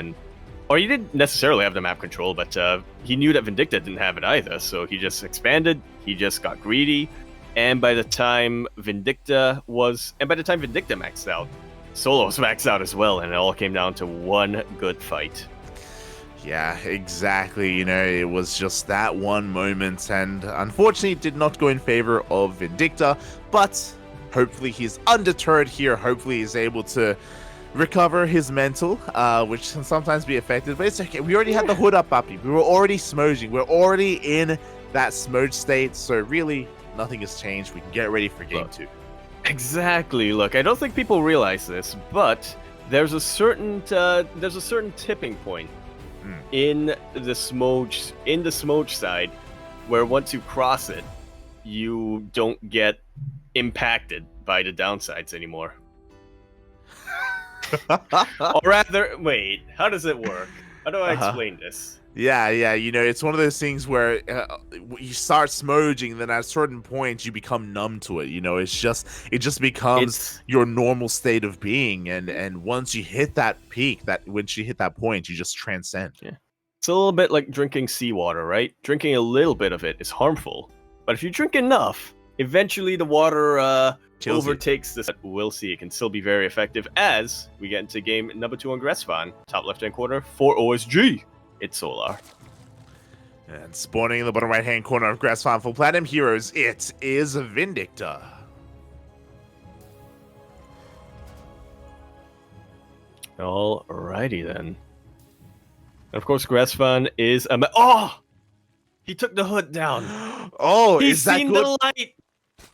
or he didn't necessarily have the map control, but he knew that Vindicta didn't have it either, so he just expanded, he just got greedy, And by the time Vindicta maxed out, Solo was maxed out as well, and it all came down to one good fight. Yeah, exactly. You know, it was just that one moment, and unfortunately it did not go in favor of Vindicta, but hopefully he's undeterred here. Hopefully he's able to recover his mental, which can sometimes be affected, but it's okay. We already had the hood up, puppy. We were already smoging. We're already in that smudge state, so really nothing has changed. We can get ready for game 2. Exactly. Look, I don't think people realize this, but there's a certain tipping point in the smudge side where once you cross it, you don't get impacted by the downsides anymore. Or rather, wait, how does it work? How do I explain this? Yeah, you know, it's one of those things where you start smoging, then at a certain point you become numb to it. You know, it just becomes your normal state of being, and once you hit that peak, once you hit that point, you just transcend. Yeah. It's a little bit like drinking seawater, right? Drinking a little bit of it is harmful, but if you drink enough, eventually the water overtakes this. We'll see. It can still be very effective as we get into game number 2 on Gressvan. Top left-hand corner for OSG. It's Solar. And spawning in the bottom right-hand corner of Gressvan for Platinum Heroes, it is Vindicta. Alrighty then. And of course, Gressvan is oh! He took the hood down. Oh, he's seen the light.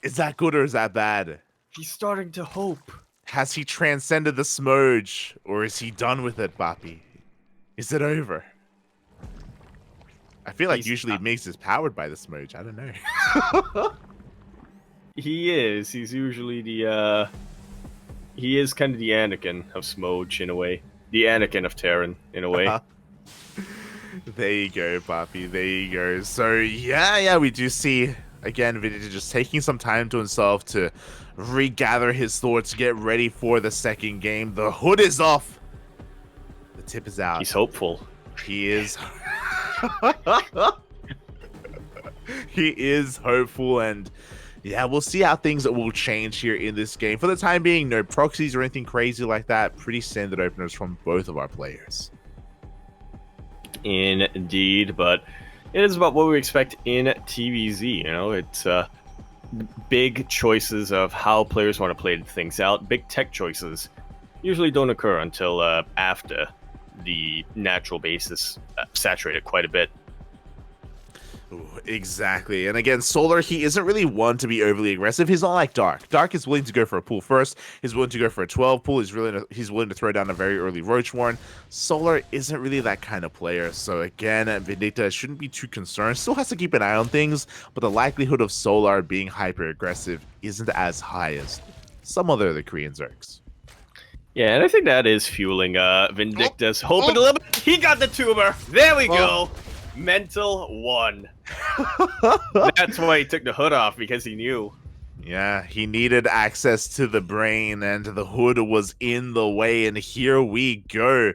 Is that good or is that bad? He's starting to hope. Has he transcended the smudge, or is he done with it, Boppy? Is it over? I feel like usually Migs is powered by the smudge. I don't know. He is. He's usually the he is kind of the Anakin of Smudge in a way. The Anakin of Terran in a way. There you go, Boppy. There you go. So yeah, we do see again Vindicta just taking some time to himself to regather his thoughts, get ready for the second game. The hood is off. The tip is out. He's hopeful. He is. He is hopeful, and yeah, we'll see how things will change here in this game. For the time being, no proxies or anything crazy like that. Pretty standard openers from both of our players. Indeed, but it is about what we expect in TVZ. You know, it's big choices of how players want to play things out. Big tech choices usually don't occur until after the natural base is saturated quite a bit. Ooh, exactly. And again, Solar, he isn't really one to be overly aggressive. He's not like Dark. Dark is willing to go for a pull first. He's willing to go for a 12 pull. He's willing to throw down a very early Roach Warren. Solar isn't really that kind of player. So again, Vindicta shouldn't be too concerned. Still has to keep an eye on things, but the likelihood of Solar being hyper aggressive isn't as high as some other of the Korean Zergs. Yeah, and I think that is fueling Vindicta's hope a little bit. He got the tumor. There we go. Mental 1. That's why he took the hood off, because he knew. Yeah, he needed access to the brain, and the hood was in the way, and here we go.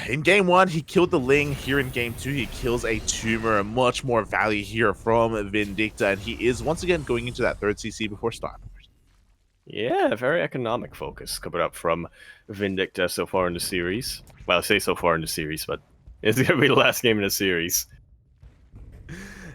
In game 1, he killed the Ling. Here in game 2, he kills a tumor. Much more value here from Vindicta, and he is once again going into that 3rd CC before start. Yeah, very economic focus coming up from Vindicta so far in the series. Well, I say so far in the series, but it's going to be the last game in the series.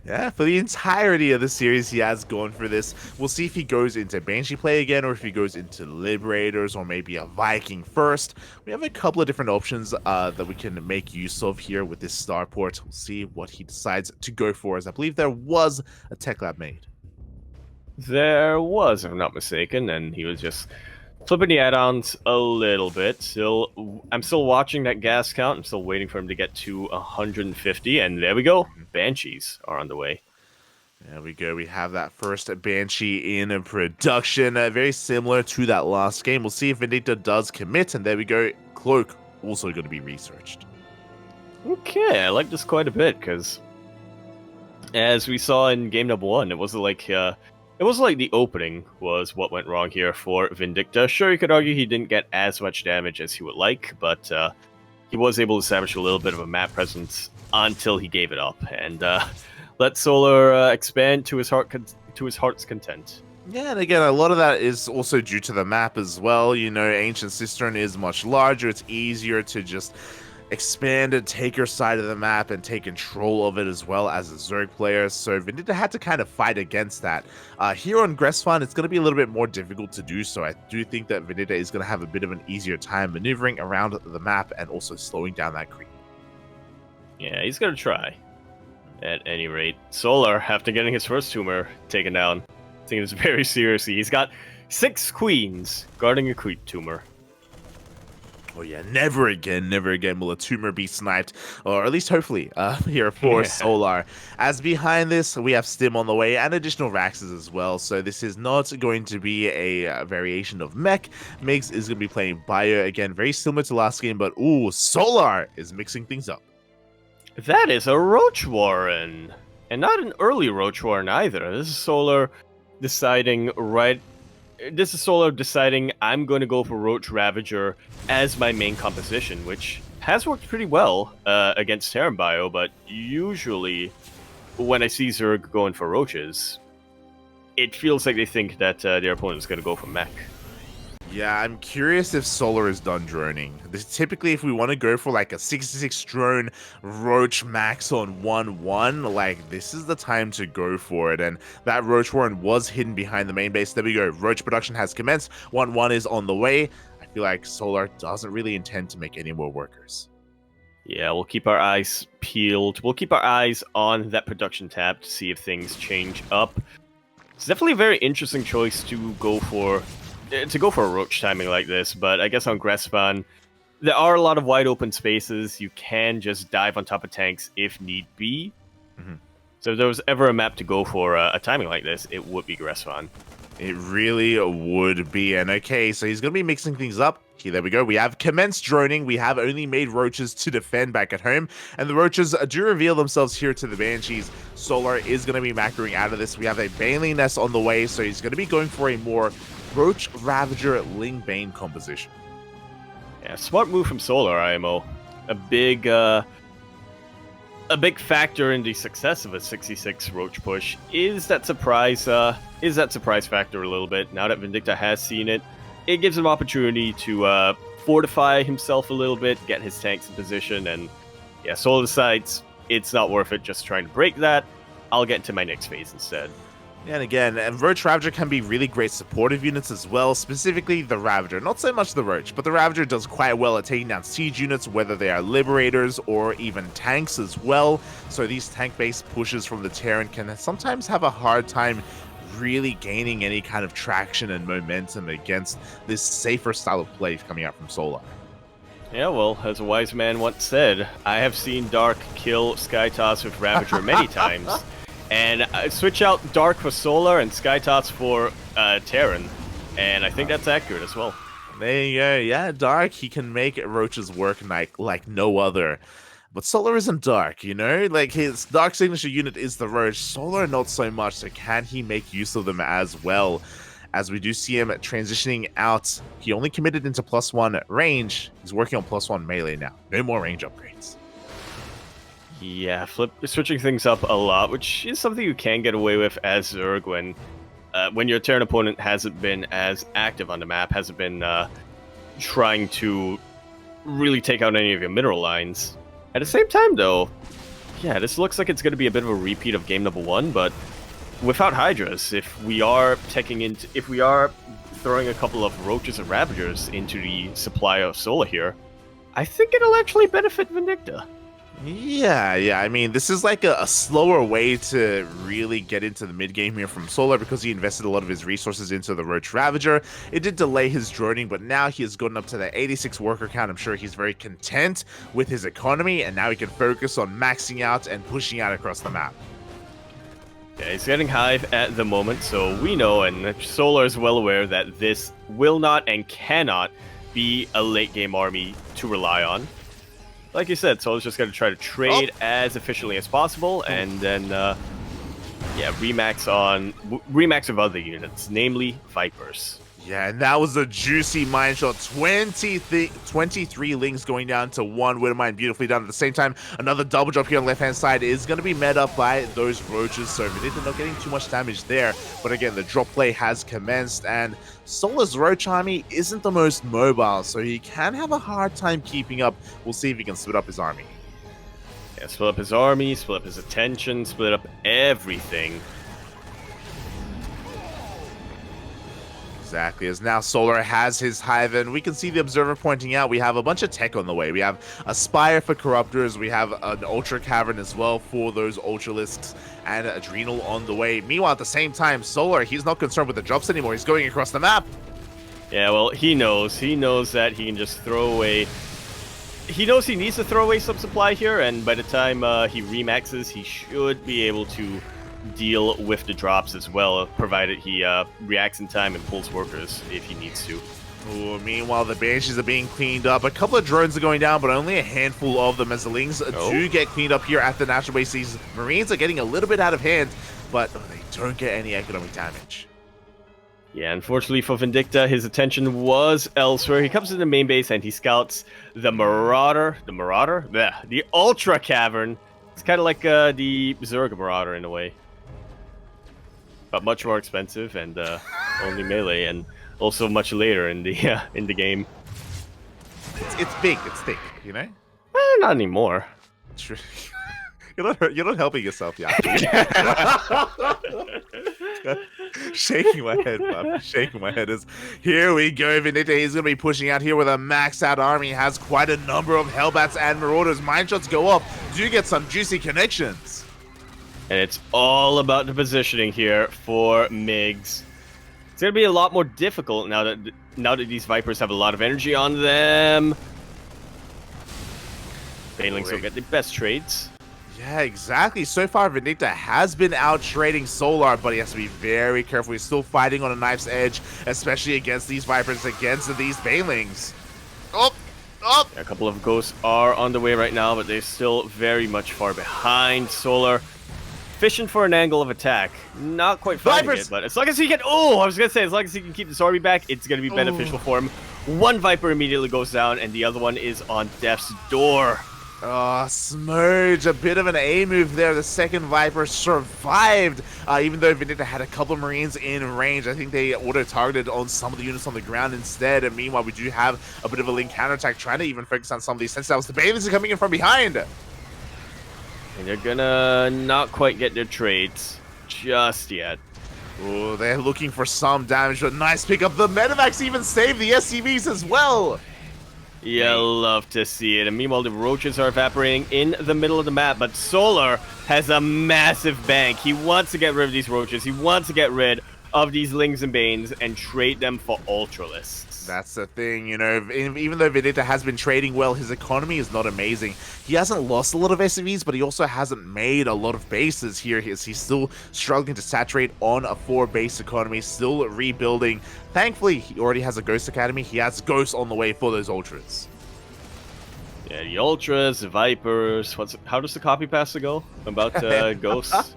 Yeah, for the entirety of the series, he has gone for this. We'll see if he goes into Banshee play again, or if he goes into Liberators, or maybe a Viking first. We have a couple of different options that we can make use of here with this starport. We'll see what he decides to go for, as I believe there was a tech lab made. There was, if I'm not mistaken, and he was just flipping the add-ons a little bit. I'm still watching that gas count. I'm still waiting for him to get to 150, and there we go. Banshees are on the way. There we go. We have that first Banshee in production. Very similar to that last game. We'll see if Vindicta does commit, and there we go. Cloak also going to be researched. Okay, I like this quite a bit, because as we saw in game number 1, it wasn't like the opening was what went wrong here for Vindicta. Sure, you could argue he didn't get as much damage as he would like, but he was able to establish a little bit of a map presence until he gave it up and let Solar expand to his to his heart's content. Yeah, and again, a lot of that is also due to the map as well. You know, Ancient Cistern is much larger. It's easier to just expand and take your side of the map and take control of it as well as a Zerg player. So Vindicta had to kind of fight against that. Here on Gressfan, it's going to be a little bit more difficult to do so. I do think that Vindicta is going to have a bit of an easier time maneuvering around the map and also slowing down that creep. Yeah, he's going to try. At any rate, Solar, after getting his first tumor taken down, taking this very seriously. He's got 6 queens guarding a creep tumor. Oh yeah, never again will a tumor be sniped, or at least hopefully here for Solar. As behind this, we have Stim on the way and additional Raxes as well, so this is not going to be a variation of Mech. Migs is going to be playing Bio, again, very similar to last game, but ooh, Solar is mixing things up. That is a Roach Warren, and not an early Roach Warren either. This is Solar deciding I'm going to go for Roach Ravager as my main composition, which has worked pretty well against Terran Bio, but usually when I see Zerg going for Roaches, it feels like they think that their opponent is going to go for Mech. Yeah, I'm curious if Solar is done droning. Typically, if we want to go for like a 66 drone Roach max on 1-1, like this is the time to go for it. And that Roach Warren was hidden behind the main base. There we go. Roach production has commenced. 1-1 is on the way. I feel like Solar doesn't really intend to make any more workers. Yeah, we'll keep our eyes peeled. We'll keep our eyes on that production tab to see if things change up. It's definitely a very interesting choice to go for a Roach timing like this, but I guess on Gressfan, there are a lot of wide open spaces. You can just dive on top of tanks if need be. So if there was ever a map to go for a timing like this, it would be Gressfan. It really would be. And okay, so he's going to be mixing things up. Okay, there we go. We have commenced droning. We have only made Roaches to defend back at home. And the Roaches do reveal themselves here to the Banshees. Solar is going to be macroing out of this. We have a Baneling Nest on the way, so he's going to be going for a more Roach Ravager Ling Bane composition. Yeah, smart move from Solar, IMO. A big factor in the success of a 66 Roach push is that surprise factor a little bit. Now that Vindicta has seen it, it gives him opportunity to fortify himself a little bit, get his tanks in position, and yeah, Solar decides it's not worth it just trying to break that. I'll get into my next phase instead. And again, Roach Ravager can be really great supportive units as well, specifically the Ravager. Not so much the Roach, but the Ravager does quite well at taking down siege units, whether they are Liberators or even tanks as well. So these tank-based pushes from the Terran can sometimes have a hard time really gaining any kind of traction and momentum against this safer style of play coming out from Solar. Yeah, well, as a wise man once said, I have seen Dark kill Skytoss with Ravager many times. And switch out Dark for Solar and Skytoss for Terran. And I think that's accurate as well. There you go. Yeah, Dark, he can make Roaches work like no other. But Solar isn't Dark, you know? Like, his Dark signature unit is the Roach. Solar, not so much. So can he make use of them as well? As we do see him transitioning out. He only committed into +1 range. He's working on +1 melee now. No more range upgrades. Yeah, switching things up a lot, which is something you can get away with as Zerg when your Terran opponent hasn't been as active on the map, hasn't been trying to really take out any of your mineral lines. At the same time, though, yeah, this looks like it's going to be a bit of a repeat of game number 1, but without Hydras. If we are throwing a couple of Roaches and Ravagers into the supply of Solar here, I think it'll actually benefit Vindicta. Yeah. I mean, this is like a slower way to really get into the mid game here from Solar because he invested a lot of his resources into the Roach Ravager. It did delay his droning, but now he has gotten up to the 86 worker count. I'm sure he's very content with his economy, and now he can focus on maxing out and pushing out across the map. Yeah, he's getting Hive at the moment, so we know, and Solar is well aware that this will not and cannot be a late game army to rely on. Like you said, Solar's just going to try to trade as efficiently as possible, and then, remax with other units, namely Vipers. Yeah, and that was a juicy mine shot. 23 Lings going down to 1. Widowmine beautifully done. At the same time, another double drop here on the left-hand side is going to be met up by those roaches. So Vindicta not getting too much damage there. But again, the drop play has commenced, and Solar's roach army isn't the most mobile, so he can have a hard time keeping up. We'll see if he can split up his army. Yeah, split up his army, split up his attention, split up everything. Exactly, as now Solar has his hive, and we can see the Observer pointing out we have a bunch of tech on the way. We have a Spire for Corruptors, we have an Ultra Cavern as well for those Ultralisks, and Adrenal on the way. Meanwhile, at the same time, Solar, he's not concerned with the drops anymore. He's going across the map. Yeah, well, he knows. He knows that he can just throw away... He knows he needs to throw away some supply here, and by the time he remaxes, he should be able to deal with the drops as well, provided he reacts in time and pulls workers if he needs to. Ooh, meanwhile, the Banshees are being cleaned up. A couple of drones are going down, but only a handful of them, as the Lings do get cleaned up here at the National Base. These Marines are getting a little bit out of hand, but they don't get any economic damage. Yeah, unfortunately for Vindicta, his attention was elsewhere. He comes to the main base and he scouts the the Ultra Cavern. It's kind of like the Zerg Marauder in a way, but much more expensive and only melee, and also much later in the game. It's big, it's thick, you know. Not anymore. True. You're not helping yourself, yeah. Shaking my head, man. Shaking my head. Here we go. Vindicta, he's going to be pushing out here with a maxed out army. He has quite a number of Hellbats and Marauders. Mine shots go up. Do get some juicy connections. And it's all about the positioning here for MiGs. It's going to be a lot more difficult now that these Vipers have a lot of energy on them. Banelings will get the best trades. Yeah, exactly. So far, Vindicta has been out trading Solar, but he has to be very careful. He's still fighting on a knife's edge, especially against these Vipers, against these Banelings. Oh! A couple of ghosts are on the way right now, but they're still very much far behind. Solar fishing for an angle of attack. Not quite finding it, but as long as he can... Oh, I was going to say, as long as he can keep this army back, it's going to be beneficial for him. One Viper immediately goes down, and the other one is on death's door. Oh, Smurge, a bit of an A move there. The second Viper survived, even though Vindicta had a couple of Marines in range. I think they auto-targeted on some of the units on the ground instead. And meanwhile, we do have a bit of a Link counterattack, trying to even focus on some of these sentinels. The Banelings are coming in from behind. And they're gonna not quite get their trades just yet. Oh, they're looking for some damage, but nice pickup. The Medivacs even saved the SCVs as well. Yeah, love to see it. And meanwhile, the roaches are evaporating in the middle of the map, but Solar has a massive bank. He wants to get rid of these roaches. He wants to get rid of these Lings and Banes and trade them for Ultralisks. That's the thing, you know, even though Vindicta has been trading well, his economy is not amazing. He hasn't lost a lot of SCVs, but he also hasn't made a lot of bases here. He's still struggling to saturate on a 4-base economy, still rebuilding. Thankfully, he already has a Ghost Academy. He has Ghosts on the way for those Ultras. Yeah, the Ultras, the Vipers. How does the copy pasta go about Ghosts?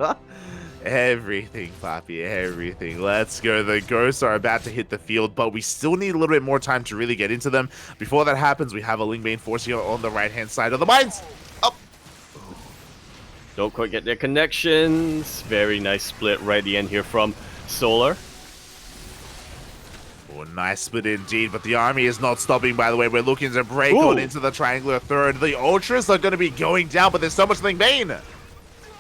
Everything, Poppy, everything. Let's go. The Ghosts are about to hit the field, but we still need a little bit more time to really get into them. Before that happens, we have a Lingbane Force here on the right-hand side of the mines. Up. Don't quite get their connections. Very nice split right at the end here from Solar. Oh, nice split indeed, but the army is not stopping, by the way. We're looking to break on into the triangular third. The Ultras are going to be going down, but there's so much Lingbane.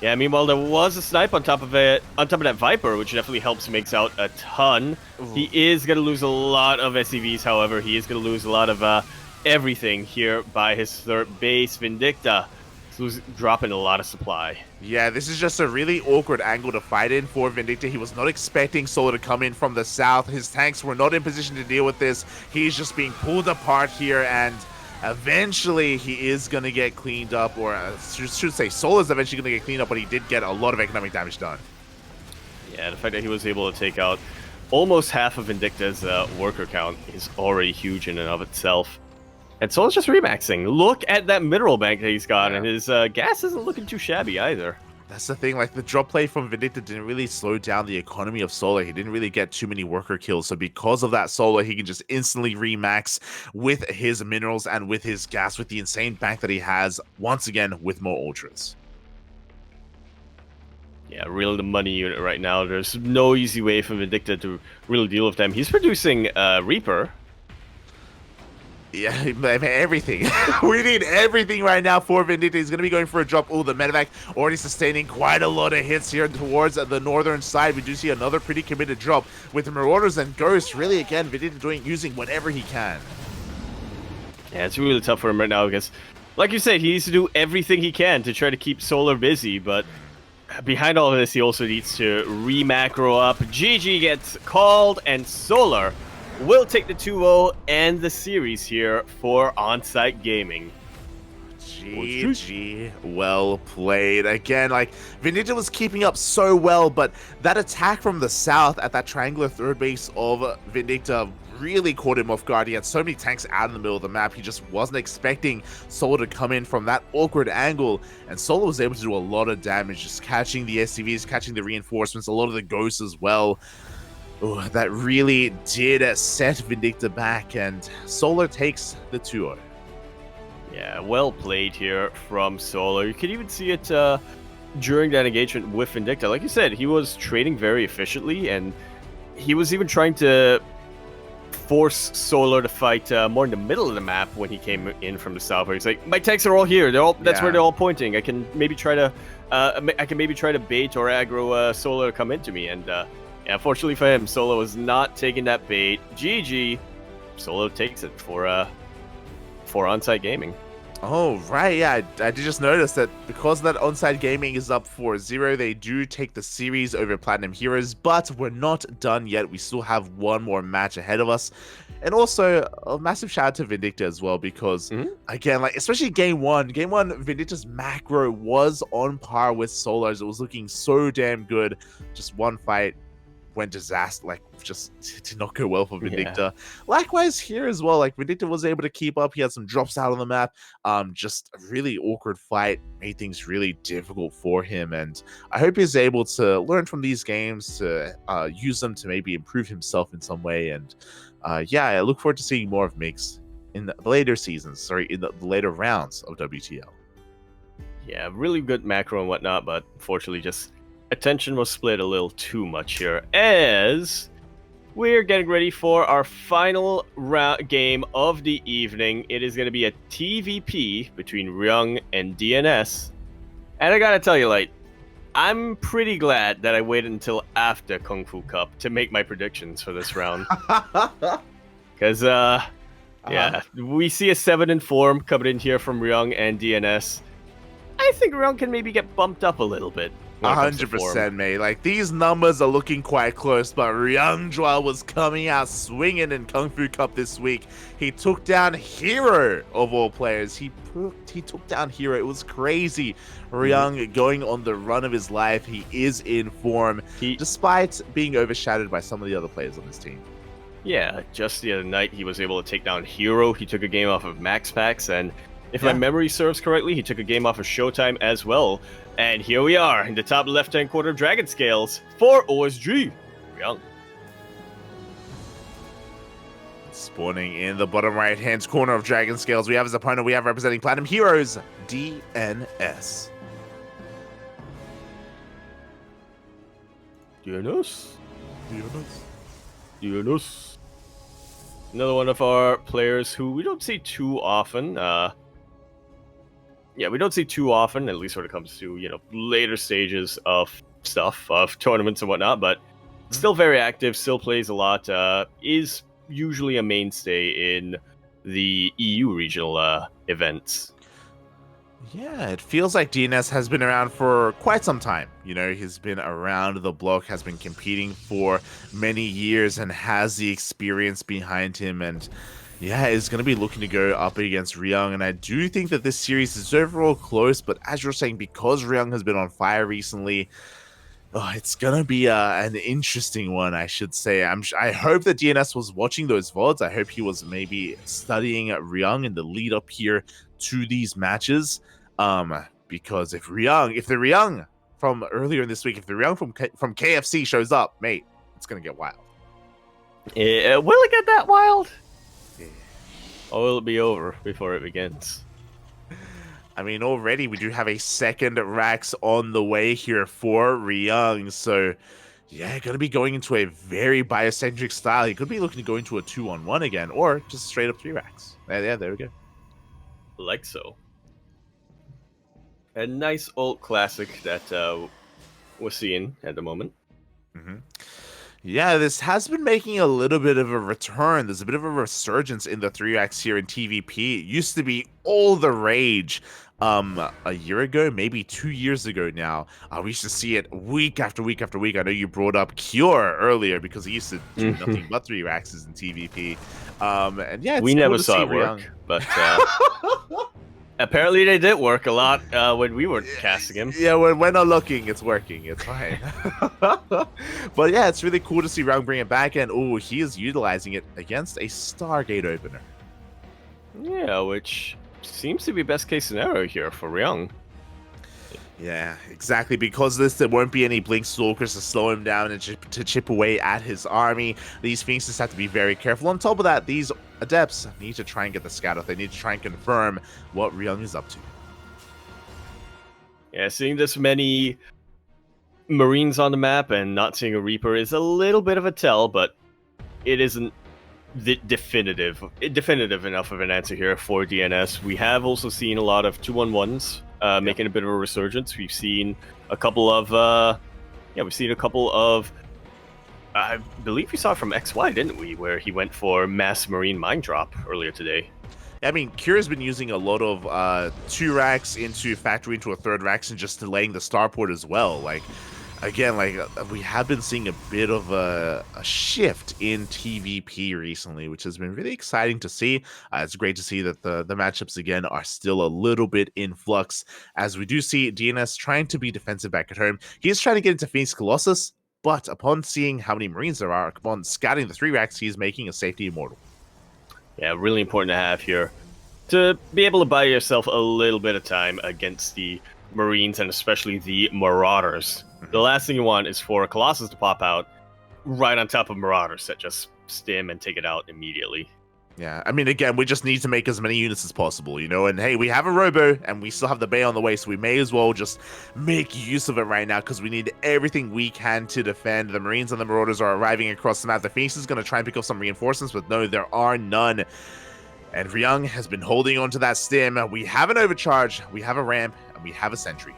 Yeah, meanwhile, there was a snipe on top of it, on top of that Viper, which definitely helps makes out a ton. Ooh. He is going to lose a lot of SCVs, however. He is going to lose a lot of everything here by his third base. Vindicta is dropping a lot of supply. Yeah, this is just a really awkward angle to fight in for Vindicta. He was not expecting Solar to come in from the south. His tanks were not in position to deal with this. He's just being pulled apart here, and eventually he is going to get cleaned up, or should say Solar's eventually going to get cleaned up, but he did get a lot of economic damage done. Yeah, the fact that he was able to take out almost half of Vindicta's worker count is already huge in and of itself. And Solar's just remaxing. Look at that mineral bank that he's got, and his gas isn't looking too shabby either. That's the thing, like the drop play from Vindicta didn't really slow down the economy of Solo. He didn't really get too many worker kills. So because of that Solo, he can just instantly remax with his minerals and with his gas, with the insane bank that he has, once again, with more ultras. Yeah, really the money unit right now. There's no easy way for Vindicta to really deal with them. He's producing Reaper. Yeah, everything. We need everything right now for Vindicta. He's going to be going for a drop. Oh, the medevac already sustaining quite a lot of hits here towards the northern side. We do see another pretty committed drop with the Marauders and Ghosts. Really, again, Vindicta using whatever he can. Yeah, it's really tough for him right now because, like you said, he needs to do everything he can to try to keep Solar busy, but behind all of this, he also needs to re-macro up. GG gets called, and Solar will take the 2-0 and the series here for Onsyde Gaming. GG, well played. Again, like, Vindicta was keeping up so well, but that attack from the south at that triangular third base of Vindicta really caught him off guard. He had so many tanks out in the middle of the map, he just wasn't expecting Solo to come in from that awkward angle, and Solo was able to do a lot of damage, just catching the SCVs, catching the reinforcements, a lot of the ghosts as well. Oh, that really did set Vindicta back, and Solar takes the 2-0. Yeah, well played here from Solar. You could even see it during that engagement with Vindicta. Like you said, he was trading very efficiently, and he was even trying to force Solar to fight more in the middle of the map when he came in from the south. Where he's like, "My tanks are all here. That's where they're all pointing. I can maybe try to bait or aggro Solar to come into me." And yeah, unfortunately for him, Solo was not taking that bait. GG, Solo takes it for Onsyde Gaming. Oh, right, yeah, I did just notice that because that Onsyde Gaming is up 4-0, they do take the series over Platinum Heroes, but we're not done yet. We still have one more match ahead of us. And also, a massive shout out to Vindicta as well, because, again, like, especially Game 1, Vindicta's macro was on par with Solar's. It was looking so damn good. Just one fight went disaster, like, just did not go well for Vindicta. Yeah. Likewise here as well, like, Vindicta was able to keep up. He had some drops out on the map. Just a really awkward fight, made things really difficult for him, and I hope he's able to learn from these games, to use them to maybe improve himself in some way. And yeah, I look forward to seeing more of Mix in the later seasons, in the later rounds of WTL. Yeah, really good macro and whatnot, but unfortunately just attention was split a little too much here, as we're getting ready for our final game of the evening. It is going to be a TVP between Ryung and DNS. And I gotta tell you, like, I'm pretty glad that I waited until after Kung Fu Cup to make my predictions for this round. Because, yeah, we see a 7 in form coming in here from Ryung and DNS. I think Ryung can maybe get bumped up a little bit. 100%, mate. Like, these numbers are looking quite close, but Ryung was coming out swinging in Kung Fu Cup this week. He took down Hero of all players. He took down Hero. It was crazy. Ryung going on the run of his life. He is in form, despite being overshadowed by some of the other players on this team. Yeah, just the other night, he was able to take down Hero. He took a game off of Max Packs, and if my memory serves correctly, he took a game off of Showtime as well. And here we are in the top left-hand corner of Dragon Scales for OSG. Ryung. Spawning in the bottom right-hand corner of Dragon Scales, we have his opponent, we have representing Platinum Heroes, DNS. DNS. Another one of our players who we don't see too often. Yeah, we don't see too often, at least when it comes to, you know, later stages of stuff, of tournaments and whatnot, but still very active, still plays a lot, is usually a mainstay in the EU regional events. Yeah, it feels like DNS has been around for quite some time. You know, he's been around the block, has been competing for many years, and has the experience behind him, and yeah, is going to be looking to go up against Ryung. And I do think that this series is overall close, but as you're saying, because Ryung has been on fire recently, it's going to be an interesting one, I should say. I hope that DNS was watching those VODs. I hope he was maybe studying Ryung in the lead up here to these matches. Because if the Ryung from earlier in this week, if the Ryung from KFC shows up, mate, it's gonna get wild. Yeah, will it get that wild? Yeah. Or will it be over before it begins? I mean, already we do have a second Rax on the way here for Ryung, so yeah, gonna be going into a very biocentric style. He could be looking to go into a 2-on-1 again, or just straight up 3 Rax. Yeah, there we go. Like so. A nice old classic that we're seeing at the moment. Yeah, this has been making a little bit of a return. There's a bit of a resurgence in the 3X here in TVP. It used to be all the rage a year ago, maybe 2 years ago now. We used to see it week after week after week. I know you brought up Cure earlier because he used to do nothing but 3X's in TVP. And yeah, it's we cool never to saw see it work, Ryung. but apparently they did work a lot when we were casting him. Yeah, when we're not looking, it's working. It's fine. But yeah, it's really cool to see Ryung bring it back, and oh, he is utilizing it against a Stargate opener. Yeah, which seems to be best case scenario here for Ryung. Yeah, exactly. Because of this, there won't be any Blink Stalkers to slow him down and to chip away at his army. These Phoenixes have to be very careful. On top of that, these Adepts need to try and get the scout out. They need to try and confirm what Ryung is up to. Yeah, seeing this many Marines on the map and not seeing a Reaper is a little bit of a tell, but it isn't definitive enough of an answer here for DNS. We have also seen a lot of 2-on-1s making a bit of a resurgence. We've seen a couple of I believe we saw it from XY, didn't we, where he went for mass Marine mine drop earlier today. I mean, Kira's been using a lot of 2 racks into factory into a 3rd racks and just delaying the starport as well. Like, again, we have been seeing a bit of a shift in TVP recently, which has been really exciting to see. It's great to see that the matchups again are still a little bit in flux, as we do see DNS trying to be defensive back at home. He's trying to get into Phoenix Colossus, but upon seeing how many Marines there are, upon scouting the 3 racks, he's making a safety immortal. Yeah, really important to have here to be able to buy yourself a little bit of time against the Marines and especially the Marauders. The last thing you want is for Colossus to pop out right on top of Marauders that just stim and take it out immediately. Yeah, I mean, again, we just need to make as many units as possible, you know? And hey, we have a Robo, and we still have the Bay on the way, so we may as well just make use of it right now, because we need everything we can to defend. The Marines and the Marauders are arriving across the map. The Phoenix is going to try and pick up some reinforcements, but no, there are none. And Ryung has been holding on to that stim. We have an overcharge, we have a ramp, and we have a sentry.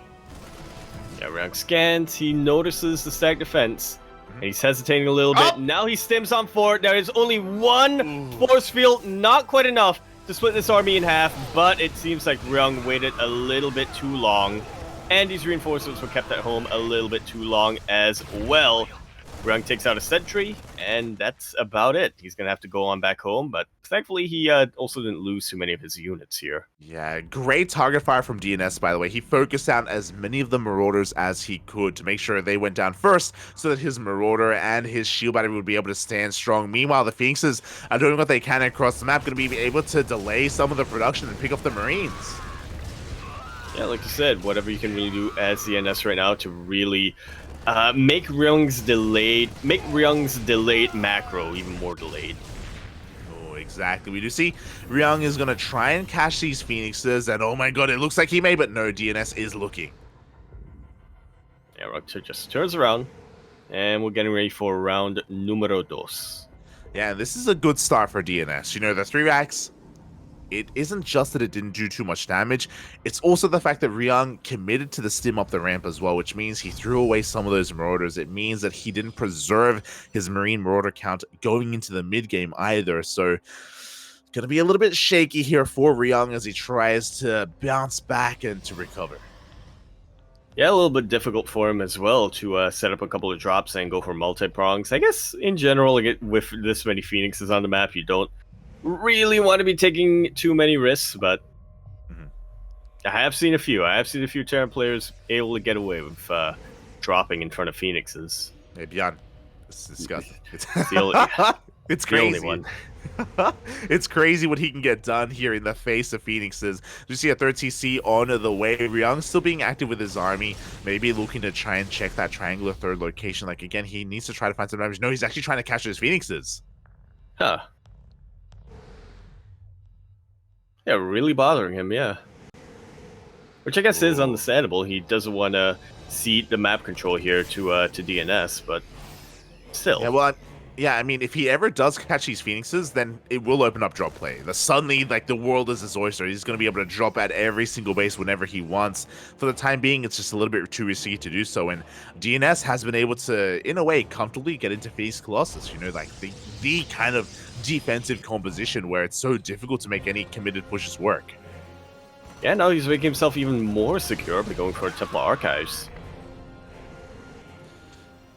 Yeah, Ryung scans, he notices the stack defense. And he's hesitating a little bit. Now he stims on fort. There is only one force field, not quite enough to split this army in half, but it seems like Ryung waited a little bit too long. And these reinforcements were kept at home a little bit too long as well. Ryung takes out a sentry, and that's about it. He's going to have to go on back home, but thankfully he also didn't lose too many of his units here. Yeah, great target fire from DNS, by the way. He focused down as many of the Marauders as he could to make sure they went down first so that his Marauder and his shield battery would be able to stand strong. Meanwhile, the Phoenixes are doing what they can across the map, going to be able to delay some of the production and pick up the Marines. Yeah, like you said, whatever you can really do as DNS right now to really make Ryung's delayed macro even more delayed. Oh, exactly. We do see Ryung is going to try and catch these Phoenixes, and oh my god, it looks like he may, but no, DNS is looking. Yeah, Ryung just turns around, and we're getting ready for round numero dos. Yeah, this is a good start for DNS. You know, the 3 racks, it isn't just that it didn't do too much damage, it's also the fact that Ryung committed to the stim up the ramp as well, which means he threw away some of those Marauders. It means that he didn't preserve his Marine Marauder count going into the mid-game either, so gonna be a little bit shaky here for Ryung as he tries to bounce back and to recover. Yeah, a little bit difficult for him as well to set up a couple of drops and go for multi-prongs. I guess, in general, with this many Phoenixes on the map, you don't really want to be taking too many risks, but I have seen a few Terran players able to get away with dropping in front of Phoenixes. Hey, Bjorn, this is disgusting. It's The only crazy. one. It's crazy what he can get done here in the face of Phoenixes. You see a third TC on the way. Ryung still being active with his army, maybe looking to try and check that triangular third location. Like, again, he needs to try to find some damage. No, he's actually trying to capture his Phoenixes. Huh. Yeah, really bothering him, yeah. Which I guess is understandable. He doesn't want to cede the map control here to DNS, but still. Yeah, well, yeah, I mean, if he ever does catch these Phoenixes, then it will open up drop play. Suddenly, like, the world is his oyster. He's going to be able to drop at every single base whenever he wants. For the time being, it's just a little bit too risky to do so, and DNS has been able to, in a way, comfortably get into Phoenix Colossus, you know, like, the kind of defensive composition where it's so difficult to make any committed pushes work. Yeah, now he's making himself even more secure by going for Templar Archives.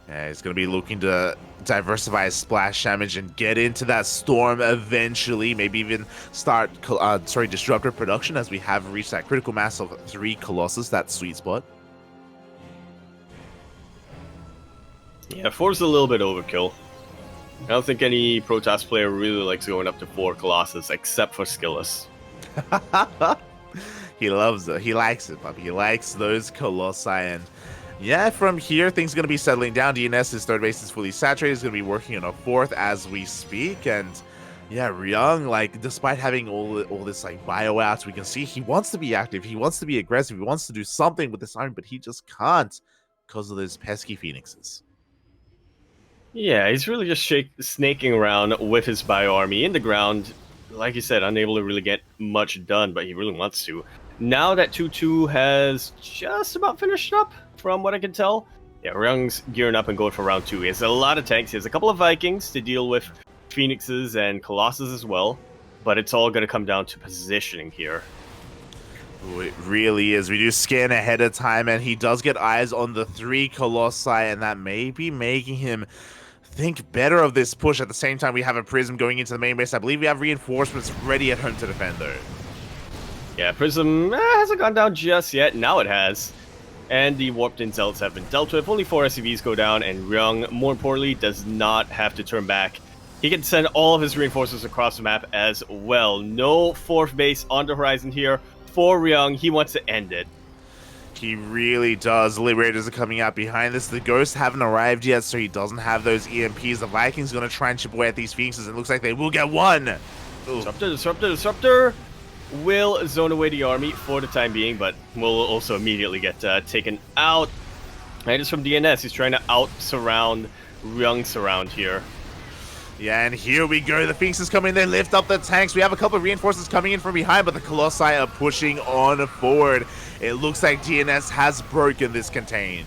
Yeah, he's going to be looking to diversify his splash damage and get into that storm eventually. Maybe even start, disruptor production, as we have reached that critical mass of 3 Colossus, that sweet spot. Yeah, 4's a little bit overkill. I don't think any Protoss player really likes going up to 4 Colossus, except for Skillus. He loves it. He likes it, puppy. He likes those Colossi. And yeah, from here, things are going to be settling down. DNS's third base is fully saturated. He's going to be working on a 4th as we speak. And yeah, Ryung, like, despite having all this, like, bio outs, we can see he wants to be active. He wants to be aggressive. He wants to do something with this army, but he just can't because of those pesky Phoenixes. Yeah, he's really just snaking around with his bio army in the ground. Like you said, unable to really get much done, but he really wants to. Now that 2-2 has just about finished up, from what I can tell. Yeah, Ryung's gearing up and going for round 2. He has a lot of tanks. He has a couple of Vikings to deal with Phoenixes and Colossus as well. But it's all going to come down to positioning here. Ooh, it really is. We do scan ahead of time, and he does get eyes on the 3 Colossi, and that may be making him think better of this push. At the same time, we have a Prism going into the main base. I believe we have reinforcements ready at home to defend, though. Yeah, Prism hasn't gone down just yet. Now it has. And the Warped-in Zealots have been dealt with. Only 4 SCVs go down, and Ryung, more importantly, does not have to turn back. He can send all of his reinforcements across the map as well. No 4th base on the horizon here for Ryung. He wants to end it. He really does. The Liberators are coming out behind this. The Ghosts haven't arrived yet, so he doesn't have those EMPs. The Vikings going to try and chip away at these Phoenixes. It looks like they will get one. Disruptor will zone away the army for the time being, but will also immediately get taken out. And it's from DNS. He's trying to out-surround Ryung's surround here. Yeah, and here we go. The Phoenixes come in. They lift up the tanks. We have a couple of reinforcements coming in from behind, but the Colossi are pushing on forward. It looks like DNS has broken this contain.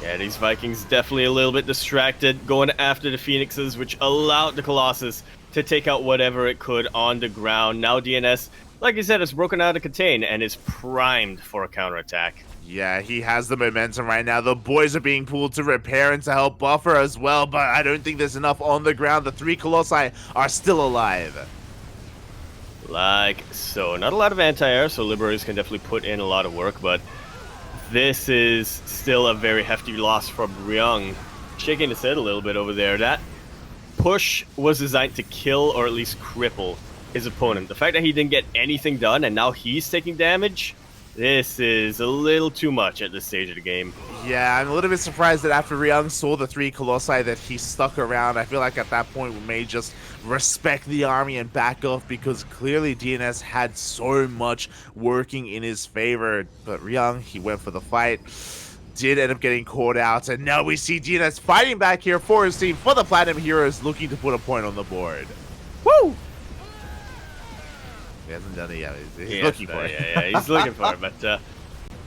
Yeah, these Vikings definitely a little bit distracted, going after the Phoenixes, which allowed the Colossus to take out whatever it could on the ground. Now DNS, like I said, has broken out of contain and is primed for a counterattack. Yeah, he has the momentum right now. The boys are being pulled to repair and to help buffer as well, but I don't think there's enough on the ground. The 3 Colossi are still alive. Like so. Not a lot of anti-air, so Liberators can definitely put in a lot of work, but this is still a very hefty loss from Ryung. Shaking his head a little bit over there. That push was designed to kill or at least cripple his opponent. The fact that he didn't get anything done and now he's taking damage, this is a little too much at this stage of the game. Yeah, I'm a little bit surprised that after Ryung saw the 3 Colossi that he stuck around. I feel like at that point we may just respect the army and back off, because clearly DNS had so much working in his favor. But Ryung, he went for the fight, did end up getting caught out, and now we see DNS fighting back here for his team, for the Platinum Heroes, looking to put a point on the board. Woo! He hasn't done it yet. He's looking for it. Yeah, he's looking for it. But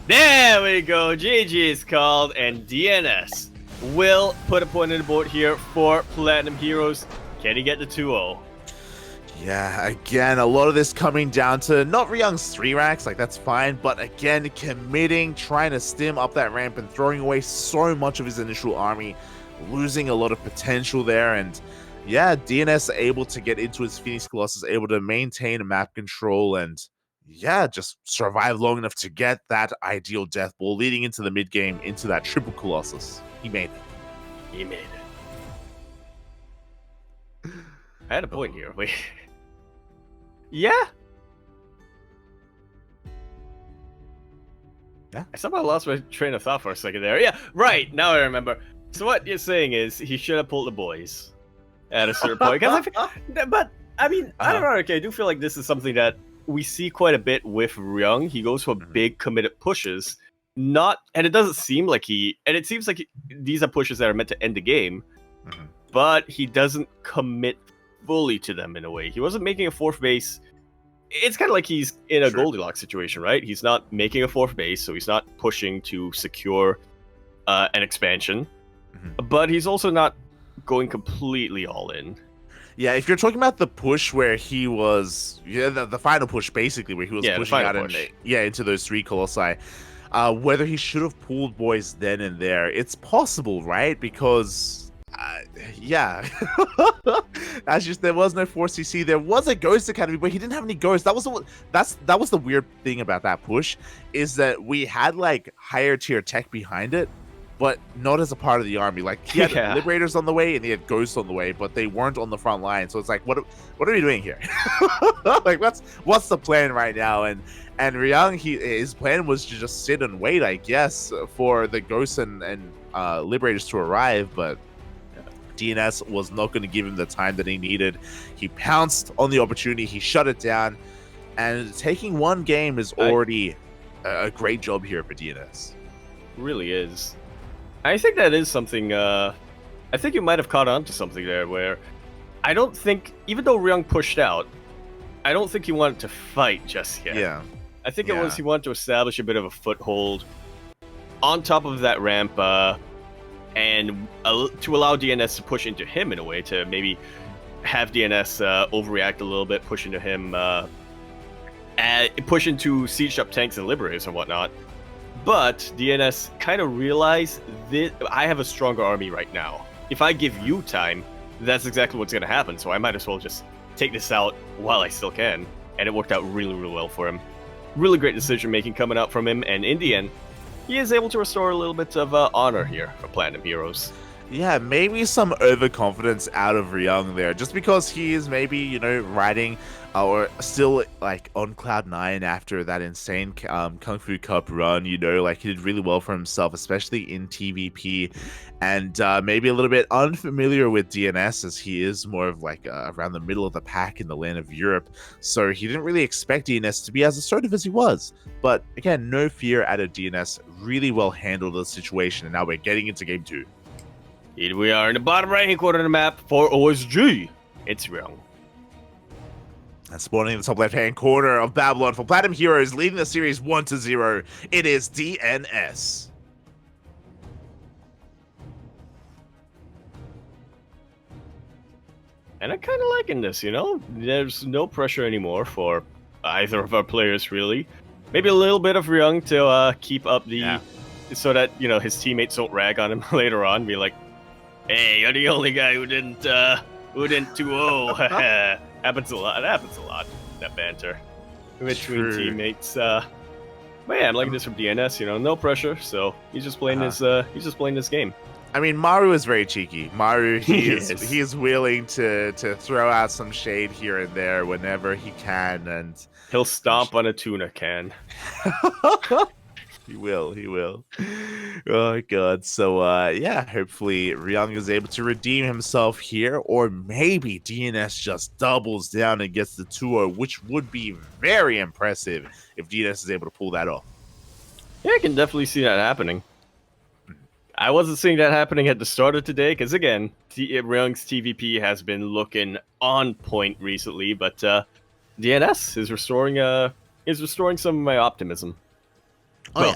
there we go. GG is called, and DNS will put a point on the board here for Platinum Heroes. Can he get the 2-0? Yeah, again, a lot of this coming down to not Ryung's 3 racks, like that's fine, but again, committing, trying to stim up that ramp and throwing away so much of his initial army, losing a lot of potential there. And yeah, DNS able to get into his Phoenix Colossus, able to maintain map control, and yeah, just survive long enough to get that ideal death ball leading into the mid game, into that triple Colossus. He made it. He made it. I had a point here. Wait. Yeah. Yeah. I somehow lost my train of thought for a second there. Yeah, right. Now I remember. So what you're saying is he should have pulled the boys at a certain point. But I mean, I don't know. Okay, I do feel like this is something that we see quite a bit with Ryung. He goes for big committed pushes, and it doesn't seem like it seems like these are pushes that are meant to end the game, but he doesn't commit fully to them in a way. He wasn't making a fourth base. It's kind of like he's in a Goldilocks situation, right? He's not making a fourth base, so he's not pushing to secure an expansion, but he's also not going completely all in. Yeah, if you're talking about the push where he was, the final push basically, where he was pushing out into those 3 Colossi, whether he should have pulled boys then and there, it's possible, right? Because that's just, there was no 4CC. There was a Ghost Academy, but he didn't have any ghosts. That was the weird thing about that push, is that we had like higher tier tech behind it, but not as a part of the army. Like he had Liberators on the way and he had Ghosts on the way, but they weren't on the front line. So it's like, what are we doing here? Like what's the plan right now? And Ryung, his plan was to just sit and wait, I guess, for the Ghosts and Liberators to arrive, but DNS was not going to give him the time that he needed. He pounced on the opportunity, he shut it down, and taking 1 game is already a great job here for DNS. Really is. I think that is something, I think you might have caught on to something there where I don't think, even though Ryung pushed out, I don't think he wanted to fight just yet. Yeah. I think it was he wanted to establish a bit of a foothold on top of that ramp, and to allow DNS to push into him in a way, to maybe have DNS overreact a little bit, push into him, push into siege up tanks and Liberators and whatnot. But DNS kind of realized that I have a stronger army right now. If I give you time, that's exactly what's going to happen, so I might as well just take this out while I still can. And it worked out really, really well for him. Really great decision-making coming out from him, and in the end, he is able to restore a little bit of honor here for Platinum Heroes. Yeah, maybe some overconfidence out of Ryung there, just because he is maybe, riding or still like on cloud 9 after that insane Kung Fu Cup run. Like he did really well for himself, especially in TVP, and maybe a little bit unfamiliar with DNS, as he is more of like around the middle of the pack in the land of Europe, so he didn't really expect DNS to be as assertive as he was. But again, no fear out of DNS, really well handled the situation, and now we're getting into game 2. Here we are in the bottom right-hand corner of the map for OSG. It's Ryung. And spawning in the top left-hand corner of Babylon for Platinum Heroes, leading the series 1-0. It is DNS. And I'm kind of liking this, There's no pressure anymore for either of our players, really. Maybe a little bit of Ryung to keep up the... So that, his teammates don't rag on him later on. Be like, hey, you're the only guy who didn't 2-0. Happens a lot. That happens a lot. That banter between teammates. But yeah, I'm liking this from DNS. No pressure. So he's just playing this game. I mean, Maru is very cheeky. Maru, he is willing to throw out some shade here and there whenever he can, and he'll stomp on a tuna can. He will. Oh, God. So, hopefully Ryung is able to redeem himself here, or maybe DNS just doubles down and gets the 2-0, which would be very impressive if DNS is able to pull that off. Yeah, I can definitely see that happening. I wasn't seeing that happening at the start of today, because, again, Ryung's TVP has been looking on point recently, but DNS is restoring some of my optimism.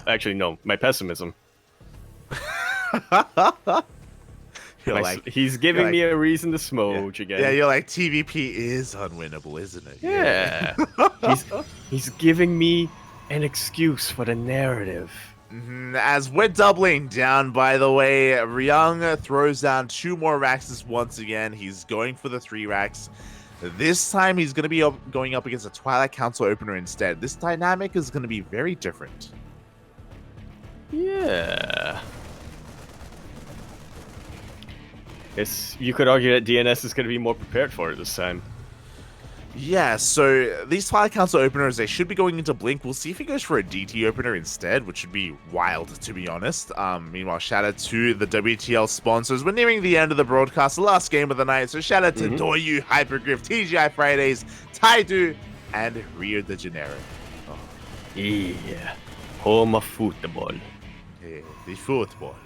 Actually, no, my pessimism. He's giving me a reason to smooch again. Yeah, you're like, TVP is unwinnable, isn't it? Yeah. he's giving me an excuse for the narrative. As we're doubling down, by the way, Ryung throws down 2 more racks once again. He's going for the 3 racks. This time, he's going to be going up against a Twilight Council opener instead. This dynamic is going to be very different. Yeah. You could argue that DNS is going to be more prepared for it this time. Yeah, so these Fire Council openers, they should be going into Blink. We'll see if he goes for a DT opener instead, which would be wild, to be honest. Meanwhile, shout out to the WTL sponsors. We're nearing the end of the broadcast, the last game of the night, so shout out to Doyu, Hypergriff, TGI Fridays, Taidu, and Rio de Janeiro. Oh. Yeah, home of football. Yeah, the football.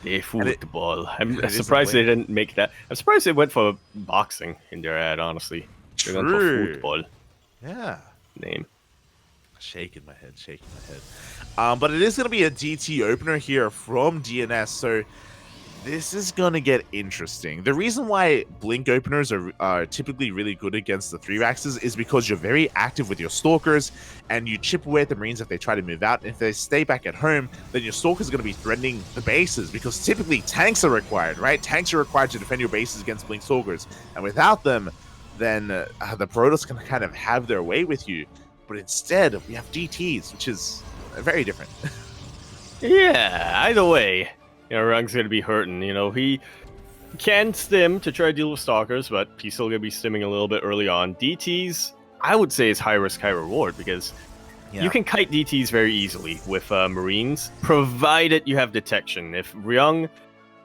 The football. I'm surprised they didn't make that. I'm surprised they went for boxing in their ad, honestly. They're going for football. Yeah. Name. Shaking my head, shaking my head. But it is going to be a DT opener here from DNS, so this is going to get interesting. The reason why Blink openers are typically really good against the 3-axes is because you're very active with your Stalkers, and you chip away at the Marines if they try to move out. If they stay back at home, then your Stalkers are going to be threatening the bases, because typically tanks are required, right? Tanks are required to defend your bases against Blink Stalkers, and without them, then the Protoss can kind of have their way with you. But instead, we have DTs, which is very different. Yeah, either way, Ryung's going to be hurting. He can stim to try to deal with Stalkers, but he's still going to be stimming a little bit early on. DTs, I would say, is high risk, high reward, because you can kite DTs very easily with Marines, provided you have detection. If Ryung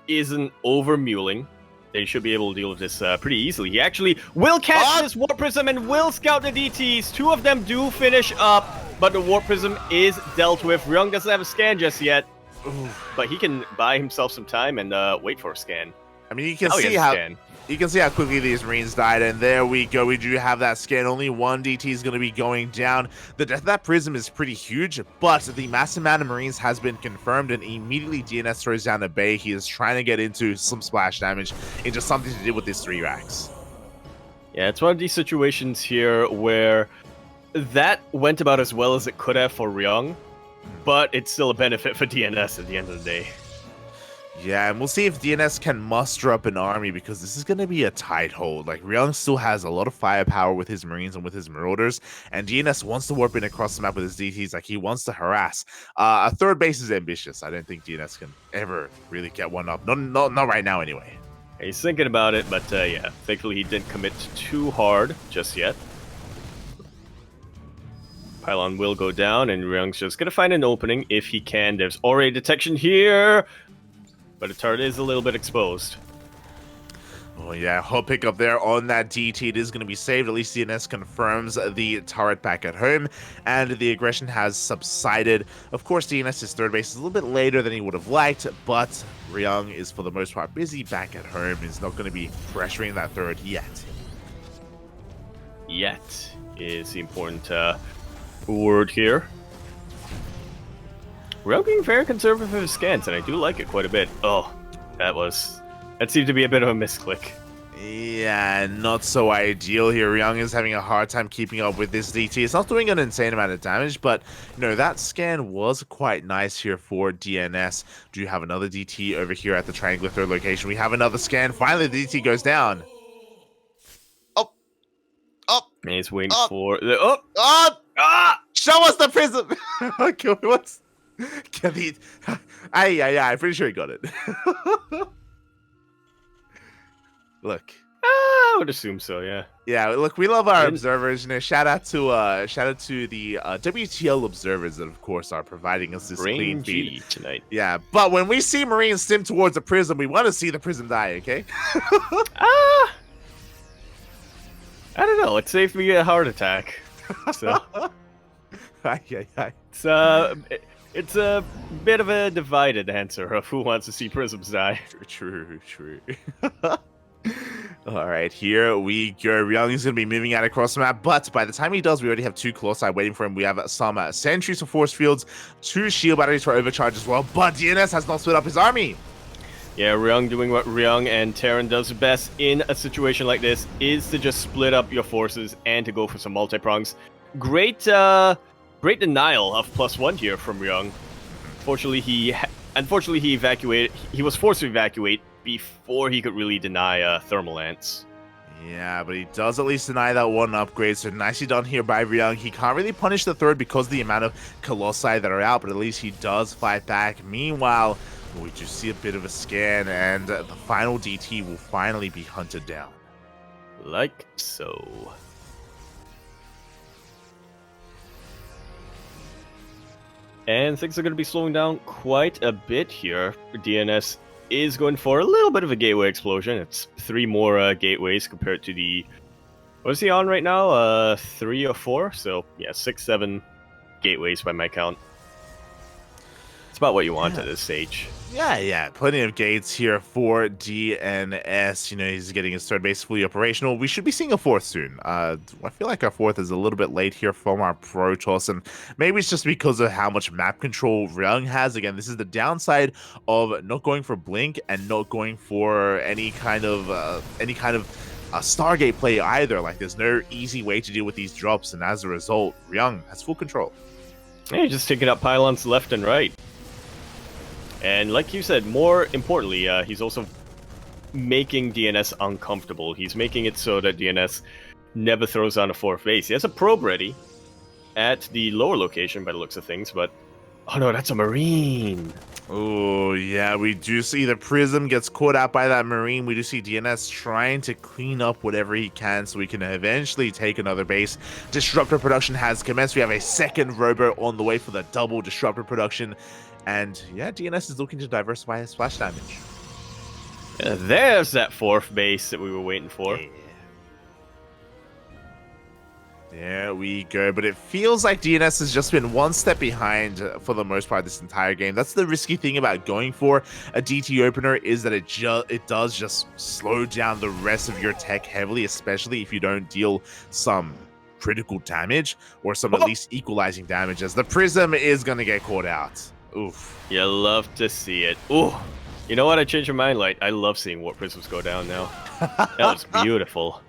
isn't over-muling, they should be able to deal with this pretty easily. He actually will catch this Warp Prism and will scout the DTs. 2 of them do finish up, but the Warp Prism is dealt with. Ryung doesn't have a scan just yet, but he can buy himself some time and wait for a scan. I mean, you can see how quickly these Marines died, and there we go. We do have that scan. Only one DT is going to be going down. The death of that Prism is pretty huge, but the massive amount of Marines has been confirmed, and immediately DNS throws down a Bay. He is trying to get into some splash damage, into something to do with this 3-racks. Yeah, it's one of these situations here where that went about as well as it could have for Ryung, but it's still a benefit for DNS at the end of the day. Yeah, and we'll see if DNS can muster up an army, because this is going to be a tight hold. Like, Ryung still has a lot of firepower with his Marines and with his Marauders, and DNS wants to warp in across the map with his DTs. Like, he wants to harass. A third base is ambitious. I don't think DNS can ever really get one up. Not right now, anyway. He's thinking about it, but yeah, thankfully he didn't commit too hard just yet. Pylon will go down, and Ryung's just going to find an opening if he can. There's already detection here, but the turret is a little bit exposed. Oh yeah, hot pick up there on that DT. It is going to be saved. At least DNS confirms the turret back at home, and the aggression has subsided. Of course, DNS's third base is a little bit later than he would have liked, but Ryung is for the most part busy back at home. He's not going to be pressuring that third yet. Yet is the important word here. Ryung being very conservative with his scans, and I do like it quite a bit. Oh, that seemed to be a bit of a misclick. Yeah, not so ideal here. Ryung is having a hard time keeping up with this DT. It's not doing an insane amount of damage, but that scan was quite nice here for DNS. Do you have another DT over here at the triangular third location? We have another scan. Finally, the DT goes down. Up. And he's waiting for the show us the prism. Okay, what's can he? I'm pretty sure he got it. Look, I would assume so. Yeah. Yeah. Look, we love our observers. Shout out to the WTL observers that, of course, are providing us this clean feed tonight. Yeah, but when we see Marines stim towards the prism, we want to see the prism die. Okay. I don't know. It saved me a heart attack. So. It's a bit of a divided answer of who wants to see prisms die. True. All right, here we go. Ryung is going to be moving out across the map, but by the time he does, we already have 2 Colossi waiting for him. We have some sentries for force fields, 2 shield batteries for overcharge as well, but DNS has not split up his army. Yeah, Ryung doing what Ryung and Terran does best in a situation like this is to just split up your forces and to go for some multi-prongs. Great denial of +1 here from Ryung. Unfortunately, he was forced to evacuate before he could really deny Thermal Lance. Yeah, but he does at least deny that 1 upgrade, so nicely done here by Ryung. He can't really punish the third because of the amount of Colossi that are out, but at least he does fight back. Meanwhile, We do see a bit of a scan, and the final DT will finally be hunted down. Like so. And things are going to be slowing down quite a bit here. DNS is going for a little bit of a gateway explosion. It's 3 more gateways compared to the... What is he on right now? 3 or 4? So, yeah, 6, 7 gateways by my count. It's about what you want at this stage. Yeah, plenty of gates here for DNS. You know, he's getting his third base fully operational. We should be seeing a fourth soon. I feel like our fourth is a little bit late here from our Protoss, and maybe it's just because of how much map control Ryung has. Again, this is the downside of not going for Blink and not going for any kind of Stargate play either. Like, there's no easy way to deal with these drops, and as a result, Ryung has full control. Yeah, he's just taking up pylons left and right. And like you said, more importantly, he's also making DNS uncomfortable. He's making it so that DNS never throws on a 4th base. He has a probe ready at the lower location by the looks of things, but... Oh no, that's a Marine! Oh, yeah, we do see the Prism gets caught out by that Marine. We do see DNS trying to clean up whatever he can so we can eventually take another base. Disruptor production has commenced. We have a second Robo on the way for the double Disruptor production. And yeah, DNS is looking to diversify his splash damage. There's that 4th base that we were waiting for. Yeah. There we go. But it feels like DNS has just been one step behind for the most part this entire game. That's the risky thing about going for a DT opener, is that it does just slow down the rest of your tech heavily, especially if you don't deal some critical damage or some at least equalizing damage, as the Prism is going to get caught out. Oof. You love to see it. Ooh. You know what? I changed my mind. Like, I love seeing Warp Prisms go down now. That was beautiful.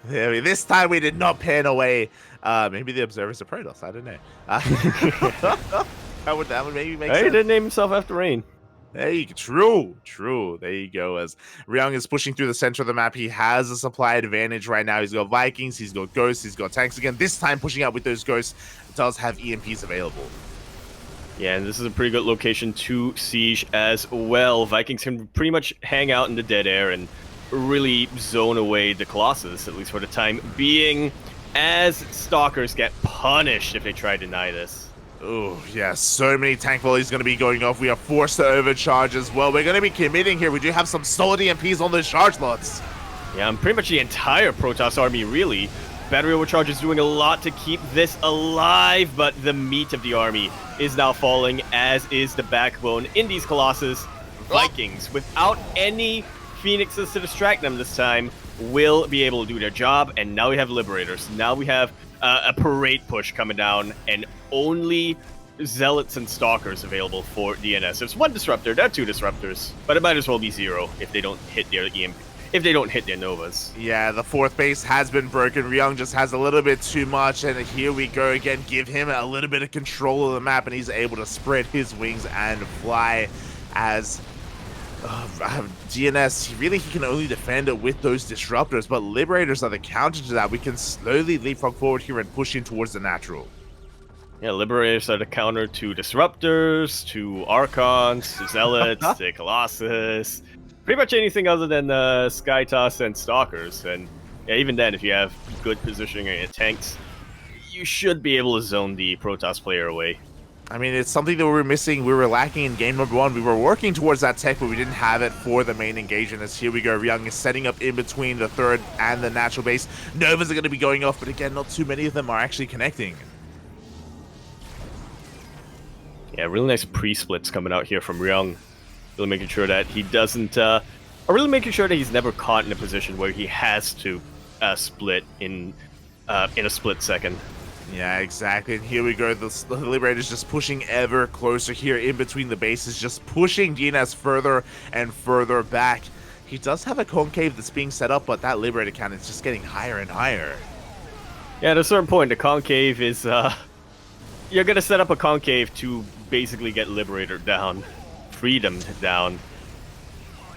Yeah, this time we did not pan away. Maybe the Observer's a Protoss. I don't know. that would maybe make sense. He didn't name himself after rain. Hey, true. There you go. As Ryung is pushing through the center of the map, he has a supply advantage right now. He's got Vikings, he's got Ghosts, he's got tanks again. This time pushing out with those Ghosts, does have EMPs available. Yeah, and this is a pretty good location to siege as well. Vikings can pretty much hang out in the dead air and really zone away the Colossus, at least for the time being, as Stalkers get punished if they try to deny this. Oh, yeah, so many tank volleys going to be going off. We are forced to overcharge as well. We're going to be committing here. We do have some solid EMPs on those charge lots. Yeah, and pretty much the entire Protoss army, really. Battery overcharge is doing a lot to keep this alive, but the meat of the army is now falling, as is the backbone in these Colossus. Vikings, without any Phoenixes to distract them this time, will be able to do their job, and now we have Liberators. Now we have a parade push coming down, and only Zealots and Stalkers available for DNS. There's 1 Disruptor, there are 2 Disruptors, but it might as well be 0 if they don't hit their EMP. If they don't hit their Novas. Yeah, the 4th base has been broken. Ryung just has a little bit too much, and here we go again. Give him a little bit of control of the map, and he's able to spread his wings and fly, as DNS, really, he can only defend it with those Disruptors, but Liberators are the counter to that. We can slowly leapfrog forward here and push in towards the natural. Yeah, Liberators are the counter to Disruptors, to Archons, to Zealots, to Colossus. Pretty much anything other than Skytoss and Stalkers. And yeah, even then, if you have good positioning in your tanks, you should be able to zone the Protoss player away. I mean, it's something that we were missing. We were lacking in game number 1. We were working towards that tech, but we didn't have it for the main engagement. As here we go, Ryung is setting up in between the 3rd and the natural base. Novas are going to be going off, but again, not too many of them are actually connecting. Yeah, really nice pre-splits coming out here from Ryung. Really making sure that he doesn't, or really making sure that he's never caught in a position where he has to split in a split second. Yeah, exactly. And here we go. The Liberator's just pushing ever closer here in between the bases, just pushing DNS further and further back. He does have a concave that's being set up, but that Liberator cannon is just getting higher and higher. Yeah, at a certain point, the concave is, you're going to set up a concave to basically get Liberator down. Freedom down.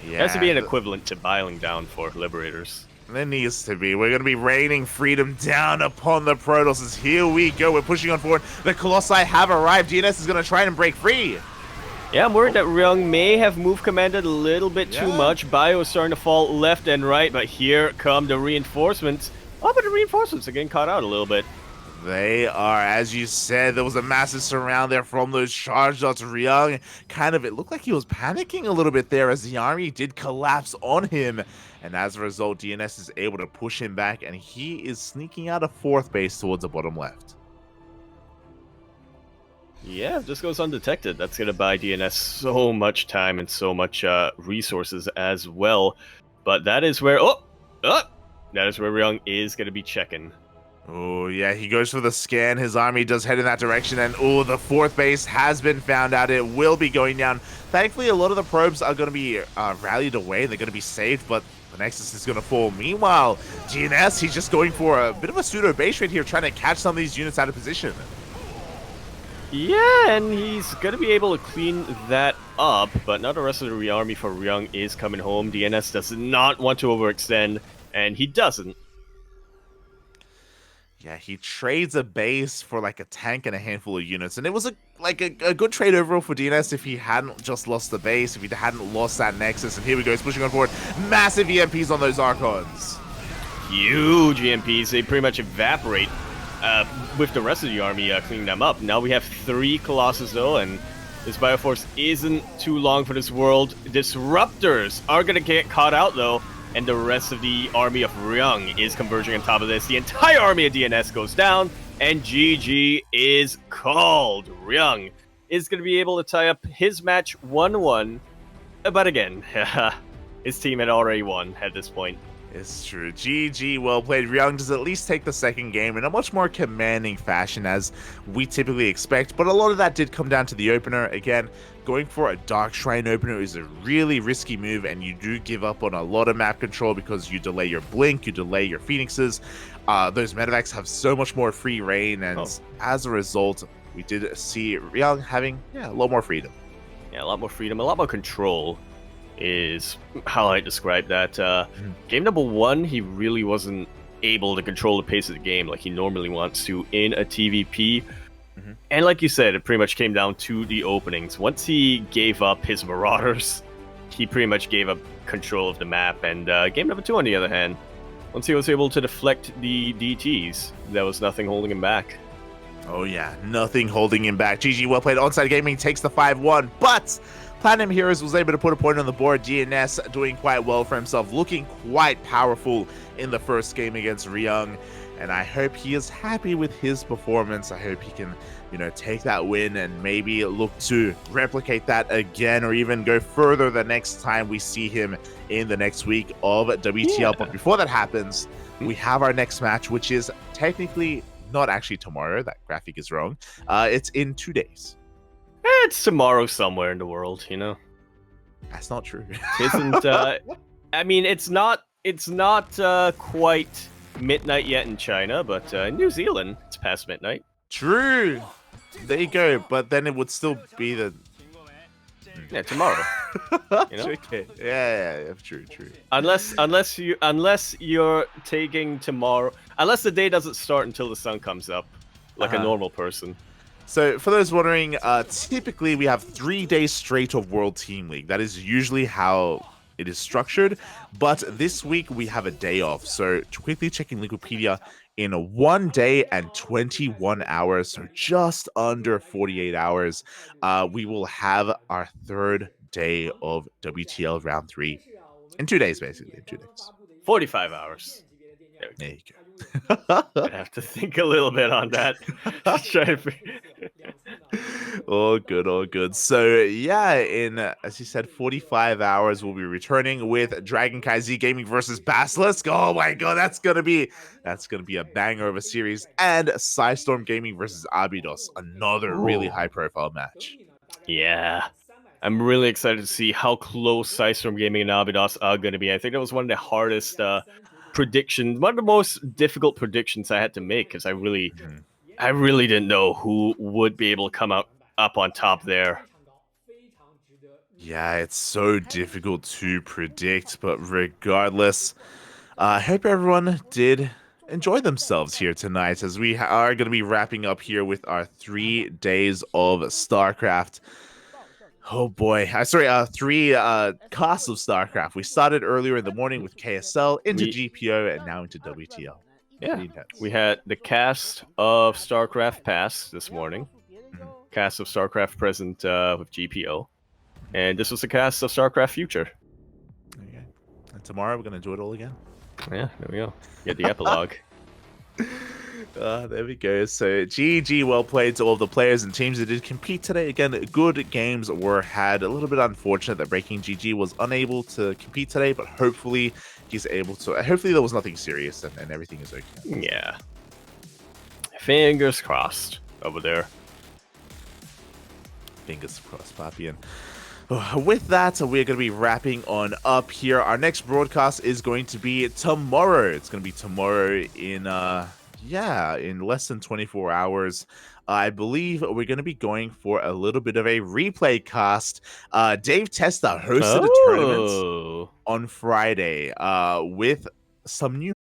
Yeah, it has to be an equivalent to biling down for Liberators. There needs to be. We're going to be raining freedom down upon the Protosses. Here we go. We're pushing on forward. The Colossi have arrived. DNS is going to try and break free. Yeah, I'm worried that Ryung may have move commanded a little bit too much. Bio is starting to fall left and right, but here come the reinforcements. Oh, but the reinforcements are getting caught out a little bit. They are, as you said, there was a massive surround there from those charge shots. Ryung it looked like he was panicking a little bit there as the army did collapse on him. And as a result, DNS is able to push him back, and he is sneaking out of fourth base towards the bottom left. Yeah, if this goes undetected, that's going to buy DNS so much time and so much resources as well. But that is where, that is where Ryung is going to be checking. Oh, yeah, he goes for the scan. His army does head in that direction, and the fourth base has been found out. It will be going down. Thankfully, a lot of the probes are going to be rallied away. They're going to be saved, but the Nexus is going to fall. Meanwhile, DNS, he's just going for a bit of a pseudo base raid here, trying to catch some of these units out of position. Yeah, and he's going to be able to clean that up, but now the rest of the army for Ryung is coming home. DNS does not want to overextend, and he doesn't. Yeah, he trades a base for like a tank and a handful of units, and it was a good trade overall for DNS if he hadn't just lost the base, if he hadn't lost that Nexus. And here we go, he's pushing on forward. Massive EMPs on those Archons. Huge EMPs, they pretty much evaporate with the rest of the army cleaning them up. Now we have 3 Colossus though, and this Bioforce isn't too long for this world. Disruptors are going to get caught out though, and the rest of the army of Ryung is converging on top of this. The entire army of DNS goes down, and GG is called. Ryung is going to be able to tie up his match 1-1, but again, his team had already won at this point. It's true. GG, well played. Ryung does at least take the second game in a much more commanding fashion as we typically expect, but a lot of that did come down to the opener. Again, going for a Dark Shrine opener is a really risky move, and you do give up on a lot of map control because you delay your Blink, you delay your Phoenixes. Those medevacs have so much more free reign, and as a result, we did see Ryung having a lot more freedom. Yeah, a lot more freedom, a lot more control is how I describe that. Game number 1, he really wasn't able to control the pace of the game like he normally wants to in a TVP. And like you said, it pretty much came down to the openings. Once he gave up his Marauders, he pretty much gave up control of the map. And game number 2, on the other hand, once he was able to deflect the DTs, there was nothing holding him back. Oh yeah, nothing holding him back. GG, well played. Onsyde Gaming takes the 5-1, but Platinum Heroes was able to put a point on the board. DNS doing quite well for himself, looking quite powerful in the first game against Ryung. And I hope he is happy with his performance. I hope he can, take that win and maybe look to replicate that again, or even go further the next time we see him in the next week of WTL. Yeah. But before that happens, we have our next match, which is technically not actually tomorrow. That graphic is wrong. It's in 2 days. It's tomorrow somewhere in the world, That's not true. Isn't I mean, it's not quite midnight yet in China, but in New Zealand it's past midnight. True. There you go. But then it would still be the tomorrow. Okay. Yeah, true. Unless you're taking tomorrow, unless the day doesn't start until the sun comes up, like a normal person. So, for those wondering, typically we have 3 days straight of World Team League. That is usually how it is structured. But this week we have a day off. So, quickly checking Wikipedia, in 1 day and 21 hours, so just under 48 hours, we will have our 3rd day of WTL Round 3. In 2 days, basically. In 2 days. 45 hours. There you go. I have to think a little bit on that. All good. So yeah, in as you said, 45 hours we'll be returning with CranKy Z Gaming versus Basilisk. Oh my god, that's gonna be a banger of a series. And Psystorm Gaming versus Abydos, another really high profile match. Yeah. I'm really excited to see how close Psystorm Gaming and Abydos are going to be. I think that was one of the hardest predictions, one of the most difficult predictions I had to make, because I really didn't know who would be able to come up on top there. Yeah, it's so difficult to predict, but regardless, I hope everyone did enjoy themselves here tonight, as we are going to be wrapping up here with our 3 days of StarCraft. Oh boy. Sorry, three casts of StarCraft. We started earlier in the morning with KSL, into GPO, and now into WTL. Yeah. Pretty intense. We had the cast of StarCraft Pass this morning. Mhm. Cast of StarCraft Present with GPO. And this was the cast of StarCraft Future. Okay. And tomorrow we're going to do it all again. Yeah, there we go. Get the epilogue. There we go. So GG, well played to all the players and teams that did compete today. Again, good games were had. A little bit unfortunate that Breaking GG was unable to compete today, but hopefully he's able to. Hopefully there was nothing serious and everything is okay. Yeah. Fingers crossed over there. Fingers crossed, Papi. And with that, we're going to be wrapping on up here. Our next broadcast is going to be tomorrow. It's going to be tomorrow in in less than 24 hours. I believe we're going to be going for a little bit of a replay cast. Dave Testa hosted a tournament on Friday with some new